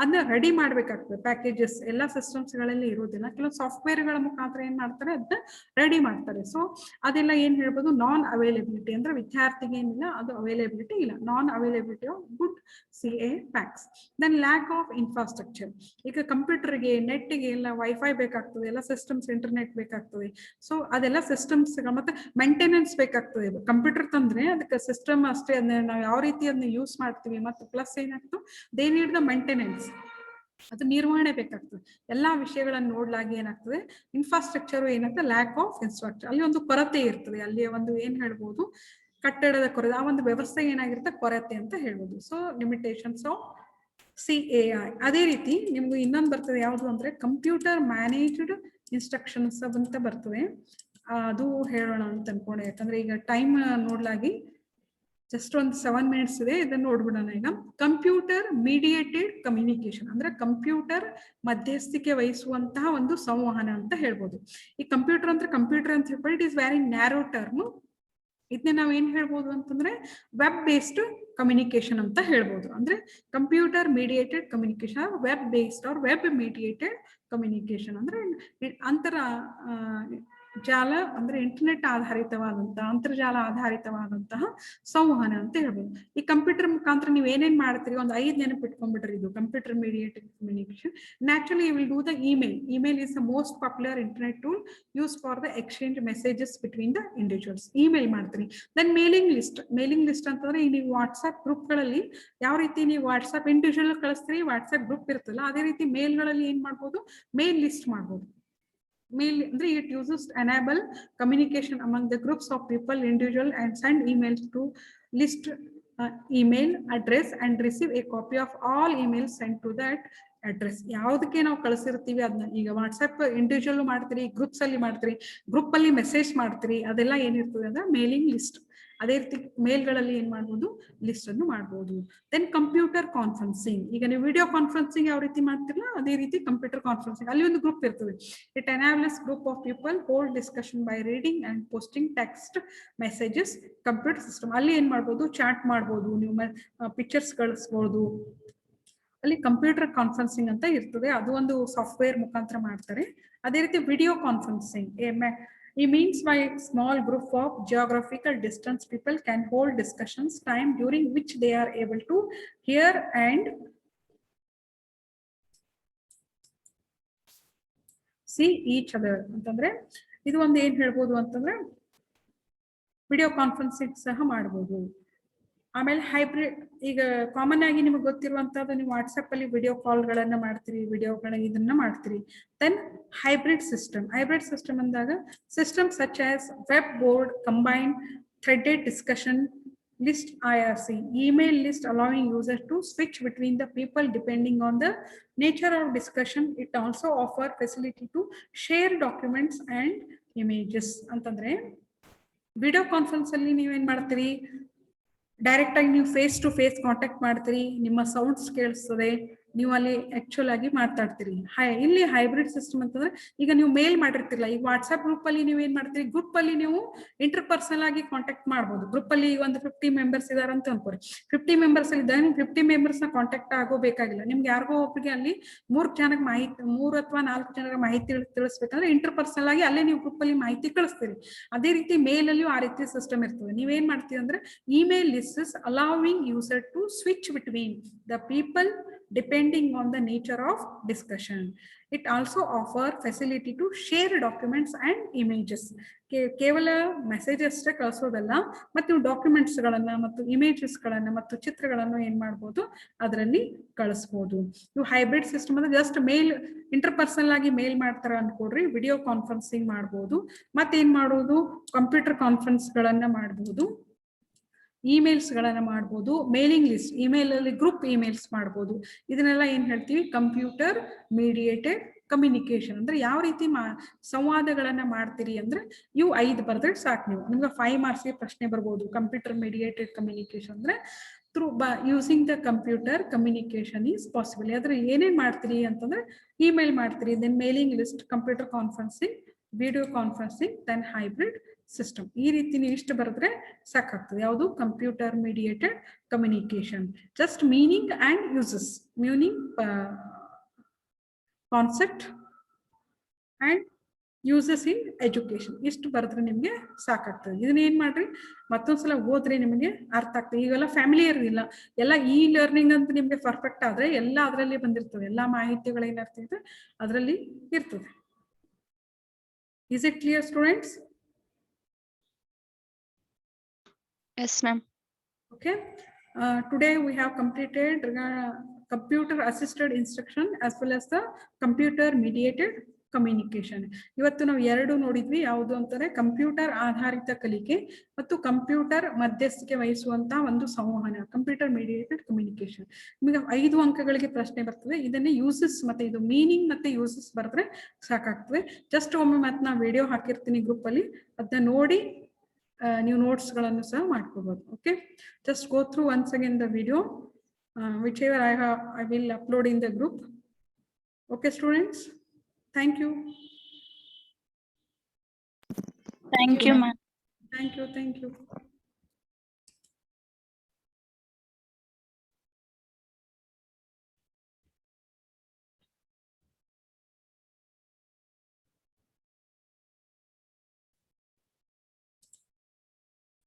ಅದನ್ನ ರೆಡಿ ಮಾಡ್ಬೇಕಾಗ್ತದೆ. ಪ್ಯಾಕೇಜಸ್ ಎಲ್ಲ ಸಿಸ್ಟಮ್ಸ್ ಗಳಲ್ಲಿ ಇರೋದಿಲ್ಲ, ಕೆಲವು ಸಾಫ್ಟ್ವೇರ್ ಗಳ ಮುಖಾಂತರ ಏನ್ ಮಾಡ್ತಾರೆ ಅದನ್ನ ರೆಡಿ ಮಾಡ್ತಾರೆ. ಸೊ ಅದೆಲ್ಲ ಏನ್ ಹೇಳ್ಬೋದು, ನಾನ್ ಅವೈಲೇಬಿಲಿಟಿ ಅಂದ್ರೆ ವಿದ್ಯಾರ್ಥಿಗೆ ಏನಿಲ್ಲ, ಅದು ಅವೈಲೇಬಿಲಿಟಿ ಇಲ್ಲ. Non availability of good CA packs. Then lack of infrastructure. ಈಗ ಕಂಪ್ಯೂಟರ್ಗೆ ನೆಟ್ಗೆ ಎಲ್ಲ ವೈಫೈ ಬೇಕಾಗ್ತದೆ, ಎಲ್ಲ ಸಿಸ್ಟಮ್ಸ್ ಇಂಟರ್ನೆಟ್ ಬೇಕಾಗ್ತದೆ. ಸೊ ಅದೆಲ್ಲ ಸಿಸ್ಟಮ್ಸ್ ಮತ್ತೆ ಮೇಂಟೆನೆನ್ಸ್ ಬೇಕಾಗ್ತದೆ. ಕಂಪ್ಯೂಟರ್ ತಂದ್ರೆ ಅದಕ್ಕೆ ಸಿಸ್ಟಮ್ ಅಷ್ಟೇ, ಅದನ್ನ ನಾವು ಯಾವ ರೀತಿ ಅದನ್ನ ಯೂಸ್ ಮಾಡ್ತೀವಿ ಮತ್ತೆ ಪ್ಲಸ್ ಏನಾಗ್ತದೆ, ದೇ ನೀಡ್ ದ ಮೇಂಟೆನೆನ್ಸ್, ಅದು ನಿರ್ವಹಣೆ ಬೇಕಾಗ್ತದೆ. ಎಲ್ಲಾ ವಿಷಯಗಳನ್ನು ನೋಡ್ಲಾಗಿ ಏನಾಗ್ತದೆ, ಇನ್ಫ್ರಾಸ್ಟ್ರಕ್ಚರ್ ಏನಾಗ್ತದೆ, ಲ್ಯಾಕ್ ಆಫ್ ಇನ್ಫ್ರಾಸ್ಟ್ರಕ್ಚರ್. ಅಲ್ಲಿ ಒಂದು ಕೊರತೆ ಇರ್ತದೆ, ಅಲ್ಲಿ ಒಂದು ಏನ್ ಹೇಳ್ಬೋದು, ಕಟ್ಟಡದ ಕೊರತೆ, ಆ ಒಂದು ವ್ಯವಸ್ಥೆ ಏನಾಗಿರುತ್ತೆ, ಕೊರತೆ ಅಂತ ಹೇಳ್ಬೋದು. So limitations of CAI. ಅದೇ ರೀತಿ ನಿಮ್ಗೆ ಇನ್ನೊಂದು ಬರ್ತದೆ, ಯಾವುದು ಅಂದ್ರೆ ಕಂಪ್ಯೂಟರ್ ಮ್ಯಾನೇಜ್ಡ್ ಇನ್ಸ್ಟ್ರಕ್ಷನ್ಸ್ ಅಂತ ಬರ್ತದೆ. ಅದು ಹೇಳೋಣ ಅಂತ ಅನ್ಕೊಂಡೆ, ಯಾಕಂದ್ರೆ ಈಗ ಟೈಮ್ ನೋಡ್ಲಾಗಿ ಜಸ್ಟ್ ಒಂದು 7 minutes ಇದೆ, ಇದನ್ನ ನೋಡ್ಬಿಡೋಣ ಈಗ. ಕಂಪ್ಯೂಟರ್ ಮೀಡಿಯೇಟೆಡ್ ಕಮ್ಯುನಿಕೇಶನ್ ಅಂದ್ರೆ ಕಂಪ್ಯೂಟರ್ ಮಧ್ಯಸ್ಥಿಕೆ ವಹಿಸುವಂತಹ ಒಂದು ಸಂವಹನ ಅಂತ ಹೇಳ್ಬೋದು. ಈ ಕಂಪ್ಯೂಟರ್ ಅಂತ ಹೇಳ್ಬೋದು, it is very narrow term. ಇದನ್ನ ನಾವ್ ಏನ್ ಹೇಳ್ಬೋದು ಅಂತಂದ್ರೆ ವೆಬ್ ಬೇಸ್ಡ್ ಕಮ್ಯುನಿಕೇಶನ್ ಅಂತ ಹೇಳ್ಬೋದು. ಅಂದ್ರೆ computer mediated communication, web based or web mediated communication ಅಂದ್ರೆ ಅಂತರ ಜಾಲ ಅಂದ್ರೆ ಇಂಟರ್ನೆಟ್ ಆಧಾರಿತವಾದಂತಹ, ಅಂತರ್ಜಾಲ ಆಧಾರಿತವಾದಂತಹ ಸಂವಹನ ಅಂತ ಹೇಳ್ಬೋದು. ಈ ಕಂಪ್ಯೂಟರ್ ಮುಖಾಂತರ ನೀವು ಏನೇನ್ ಮಾಡ್ತೀರಿ, ಒಂದು 5 ನೆನಪಿಟ್ಕೊಂಡ್ಬಿಟ್ರಿ. ಇದು computer mediated communication. Naturally you will do the email. Email is the most popular internet tool use for the exchange messages between the individuals. Email ಮಾಡ್ತೀರಿ. Then mailing list. Mailing list ಅಂತಂದ್ರೆ ನೀವು ವಾಟ್ಸ್ಆಪ್ ಗ್ರೂಪ್ ಗಳಲ್ಲಿ ಯಾವ ರೀತಿ ನೀವು WhatsApp individual ಕಳಿಸ್ತೀರಿ, WhatsApp group ಇರ್ತಲ್ಲ, ಅದೇ ರೀತಿ ಮೇಲ್ಗಳಲ್ಲಿ ಏನ್ ಮಾಡ್ಬೋದು, ಮೇಲ್ ಲಿಸ್ಟ್ ಮಾಡ್ಬೋದು. Mail ಅಂದ್ರೆ it uses to enable communication among the groups of people, individual, and send emails to list email address and receive a copy of all emails sent to that address. ಯಾವುದಕ್ಕೆ ನಾವು ಕಳಿಸಿರ್ತೀವಿ ಅದನ್ನ, ಈಗ WhatsApp individual ಮಾಡ್ತೀರಿ, groups ಅಲ್ಲಿ ಮಾಡ್ತೀರಿ, group ಅಲ್ಲಿ message ಮಾಡ್ತೀರಿ, ಅದೆಲ್ಲ ಏನಿರ್ತದೆ ಅಂದ್ರೆ ಮೇಲಿಂಗ್ ಲಿಸ್ಟ್. ಅದೇ ರೀತಿ ಮೇಲ್ಗಳಲ್ಲಿ ಏನ್ ಮಾಡ್ಬೋದು, ಲಿಸ್ಟ್ ಅನ್ನು ಮಾಡ್ಬೋದು. Then computer conferencing. ಈಗ ನೀವು ವಿಡಿಯೋ ಕಾನ್ಫರೆನ್ಸಿಂಗ್ ಯಾವ ರೀತಿ ಮಾಡ್ತಿರಲ್ಲ, ಅದೇ ರೀತಿ ಕಂಪ್ಯೂಟರ್ ಕಾನ್ಫರೆನ್ಸಿಂಗ್. ಅಲ್ಲಿ ಒಂದು ಗ್ರೂಪ್ ಇರ್ತದೆ. It enables group of people hold discussion by reading and posting text messages computer system. ಅಲ್ಲಿ ಏನ್ ಮಾಡ್ಬೋದು, ಚಾಟ್ ಮಾಡ್ಬೋದು, ನೀವು ಪಿಕ್ಚರ್ಸ್ ಕಳಿಸ್ಬೋದು. ಅಲ್ಲಿ ಕಂಪ್ಯೂಟರ್ ಕಾನ್ಫರೆನ್ಸಿಂಗ್ ಅಂತ ಇರ್ತದೆ, ಅದು ಒಂದು ಸಾಫ್ಟ್ವೇರ್ ಮುಖಾಂತರ ಮಾಡ್ತಾರೆ. ಅದೇ ರೀತಿ video conferencing. It means by small group of geographical distance people can hold discussions time during which they are able to hear and see each other. ಅಂತಂದ್ರೆ ಇದು ಒಂದು ಏನ್ ಹೇಳ್ಬೋದು ಅಂತಂದ್ರೆ ವಿಡಿಯೋ ಕಾನ್ಫರೆನ್ಸಿಂಗ್ ಸಹ ಮಾಡ್ಬೋದು. ಆಮೇಲೆ ಹೈಬ್ರಿಡ್, ಈಗ ಕಾಮನ್ ಆಗಿ ನಿಮಗೆ ಗೊತ್ತಿರುವಂತದ್ದು, ನೀವು ವಾಟ್ಸಪ್ ಅಲ್ಲಿ ವಿಡಿಯೋ ಕಾಲ್ಗಳನ್ನ ಮಾಡ್ತೀರಿ, ವಿಡಿಯೋಗಳ ಇದನ್ನ ಮಾಡ್ತೀರಿ. ದೆನ್ ಹೈಬ್ರಿಡ್ ಸಿಸ್ಟಮ್ ಅಂದಾಗ system such as web board, combined threaded discussion list, IRC, email list allowing users to switch between the people depending on the nature of discussion. It also offer facility to share documents and images. ಅಂತಂದ್ರೆ video conference ಅಲ್ಲಿ ನೀವೇನ್ ಮಾಡ್ತೀರಿ, direct ಆಗಿ ನೀವು face to face contact ಮಾಡ್ತೀರಿ, ನಿಮ್ಮ sounds ಕೇಳಿಸ್ತದೆ, ನೀವು ಅಲ್ಲಿ ಆಕ್ಚುಲ್ ಆಗಿ ಮಾತಾಡ್ತೀರಿ. ಇಲ್ಲಿ ಹೈಬ್ರಿಡ್ ಸಿಸ್ಟಮ್ ಅಂತಂದ್ರೆ ಈಗ ನೀವು ಮೇಲ್ ಮಾಡಿರ್ತಿರಲ್ಲ, ಈಗ ವಾಟ್ಸ್ಆಪ್ ಗ್ರೂಪ್ ಅಲ್ಲಿ ನೀವು ಏನ್ ಮಾಡ್ತೀರಿ, ಗ್ರೂಪ್ ಅಲ್ಲಿ ನೀವು ಇಂಟರ್ ಪರ್ಸನಲ್ ಆಗಿ ಕಾಂಟ್ಯಾಕ್ಟ್ ಮಾಡ್ಬೋದು. ಗ್ರೂಪ್ ಅಲ್ಲಿ ಒಂದು 50 ಮೆಂಬರ್ಸ್ ಇದಾರೆ ಅಂತ ಅನ್ಕೋರಿ, 50 ಮೆಂಬರ್ಸ್ ಅಲ್ಲಿ ಇದ್ದಾಗ 50 ಮೆಂಬರ್ಸ್ ನ ಕಾಂಟ್ಯಾಕ್ಟ್ ಆಗೋಬೇಕಾಗಿಲ್ಲ. ನಿಮ್ಗೆ ಯಾರಿಗೋ ಒಬ್ಬರಿಗೆ ಅಲ್ಲಿ 3 ಜನಕ್ಕೆ ಮಾಹಿತಿ, 3 ಅಥವಾ 4 ಜನರ ಮಾಹಿತಿ ತಿಳಿಸ್ಬೇಕಂದ್ರೆ ಇಂಟರ್ ಪರ್ಸನಲ್ ಆಗಿ ಅಲ್ಲೇ ನೀವು ಗ್ರೂಪ್ ಅಲ್ಲಿ ಮಾಹಿತಿ ಕಳಿಸ್ತೀರಿ. ಅದೇ ರೀತಿ ಮೇಲ್ ಅಲ್ಲಿಯೂ ಆ ರೀತಿ ಸಿಸ್ಟಮ್ ಇರ್ತದೆ. ನೀವೇನ್ ಮಾಡ್ತೀವಿ ಅಂದ್ರೆ email list allowing user to switch between the people depending on the nature of discussion. It also offer facility to share documents and images. ಕೇವಲ ಮೆಸೇಜ್ ಅಷ್ಟೇ ಕಳಿಸೋದಲ್ಲ, ಮತ್ತು ನೀವು ಡಾಕ್ಯುಮೆಂಟ್ಸ್ ಗಳನ್ನ ಮತ್ತು ಇಮೇಜಸ್ ಗಳನ್ನ ಮತ್ತು ಚಿತ್ರಗಳನ್ನು ಏನ್ ಮಾಡ್ಬೋದು, ಅದರಲ್ಲಿ ಕಳಿಸ್ಬೋದು. ನೀವು ಹೈಬ್ರಿಡ್ ಸಿಸ್ಟಮ್ ಅಂದ್ರೆ ಜಸ್ಟ್ ಮೇಲ್ ಇಂಟರ್ ಪರ್ಸನಲ್ ಆಗಿ ಮೇಲ್ ಮಾಡ್ತಾರ ಅನ್ಕೊಡ್ರಿ, ವಿಡಿಯೋ ಕಾನ್ಫರೆನ್ಸಿಂಗ್ ಮಾಡ್ಬೋದು, ಮತ್ತೇನ್ ಮಾಡೋದು, ಕಂಪ್ಯೂಟರ್ ಕಾನ್ಫರೆನ್ಸ್ ಗಳನ್ನ ಮಾಡ್ಬೋದು, ಇಮೇಲ್ಸ್ ಗಳನ್ನ ಮಾಡ್ಬೋದು, ಮೇಲಿಂಗ್ ಲಿಸ್ಟ್, ಇಮೇಲ್ ಅಲ್ಲಿ ಗ್ರೂಪ್ ಇಮೇಲ್ಸ್ ಮಾಡ್ಬೋದು. ಇದನ್ನೆಲ್ಲ ಏನ್ ಹೇಳ್ತೀವಿ, ಕಂಪ್ಯೂಟರ್ ಮೀಡಿಯೇಟೆಡ್ ಕಮ್ಯುನಿಕೇಶನ್. ಅಂದ್ರೆ ಯಾವ ರೀತಿ ಸಂವಾದಗಳನ್ನ ಮಾಡ್ತೀರಿ ಅಂದ್ರೆ ಇವು 5 ಬರ್ದ್ರೆ ಸಾಕು. ನಿಮ್ಗೆ 5 ಮಾರ್ಕ್ಸ್ಗೆ ಪ್ರಶ್ನೆ ಬರ್ಬೋದು. ಕಂಪ್ಯೂಟರ್ ಮೀಡಿಯೇಟೆಡ್ ಕಮ್ಯುನಿಕೇಶನ್ ಅಂದ್ರೆ through using the computer communication is possible. ಆದ್ರೆ ಏನೇನ್ ಮಾಡ್ತೀರಿ ಅಂತಂದ್ರೆ ಇಮೇಲ್ ಮಾಡ್ತೀರಿ, then mailing list, computer conferencing, video conferencing, then hybrid system. ಈ ರೀತಿ ನೀವು ಇಷ್ಟು ಬರೆದ್ರೆ ಸಾಕಾಗ್ತದೆ. ಯಾವುದು, computer mediated communication. Just meaning and uses, meaning, concept and uses in education, ಇಷ್ಟು ಬರೆದ್ರೆ ನಿಮ್ಗೆ ಸಾಕಾಗ್ತದೆ. ಇದನ್ನ ಏನ್ ಮಾಡ್ರಿ, ಮತ್ತೊಂದ್ಸಲ ಓದ್ರಿ, ನಿಮಗೆ ಅರ್ಥ ಆಗ್ತದೆ. ಈಗೆಲ್ಲ ಫ್ಯಾಮಿಲಿ ಇರಲಿಲ್ಲ, ಎಲ್ಲ ಇ ಲರ್ನಿಂಗ್ ಅಂತ ನಿಮ್ಗೆ ಪರ್ಫೆಕ್ಟ್ ಆದ್ರೆ ಎಲ್ಲ ಅದರಲ್ಲಿ ಬಂದಿರ್ತದೆ, ಎಲ್ಲಾ ಮಾಹಿತಿಗಳು ಏನಾಗ್ತದೆ ಅದರಲ್ಲಿ ಇರ್ತದೆ. Is it clear, students? Yes, ma'am. Okay. Today we have completed computer assisted instruction as well as the computer mediated communication. ಇವತ್ತು ನಾವು 2 ನೋಡಿದ್ವಿ. ಯಾವುದು ಅಂತಾರೆ, ಕಂಪ್ಯೂಟರ್ ಆಧಾರಿತ ಕಲಿಕೆ ಮತ್ತು ಕಂಪ್ಯೂಟರ್ ಮಧ್ಯಸ್ಥಿಕೆ ವಹಿಸುವಂತಹ ಒಂದು ಸಂವಹನ, ಕಂಪ್ಯೂಟರ್ ಮೀಡಿಯೇಟೆಡ್ ಕಮ್ಯುನಿಕೇಶನ್. ನಿಮಗೆ 5 ಅಂಕಗಳಿಗೆ ಪ್ರಶ್ನೆ ಬರ್ತದೆ. ಇದನ್ನೇ ಯೂಸಸ್ ಮತ್ತೆ ಇದು ಮೀನಿಂಗ್ ಮತ್ತೆ ಯೂಸಸ್ ಬರೆದ್ರೆ ಸಾಕಾಗ್ತದೆ. ಜಸ್ಟ್ ಒಮ್ಮೆ ಮತ್ತೆ ನಾ ವಿಡಿಯೋ ಹಾಕಿರ್ತೀನಿ ಗ್ರೂಪ್ ಅಲ್ಲಿ, ಅದನ್ನ ನೋಡಿ ನೀವು ನೋಟ್ಸ್ ಗಳನ್ನು ಸಹ ಮಾಡ್ಕೋಬಹುದು. Okay, just go through once again the video which ever I will upload in the group. Okay, students. Thank you. Thank you, ma'am. Thank you.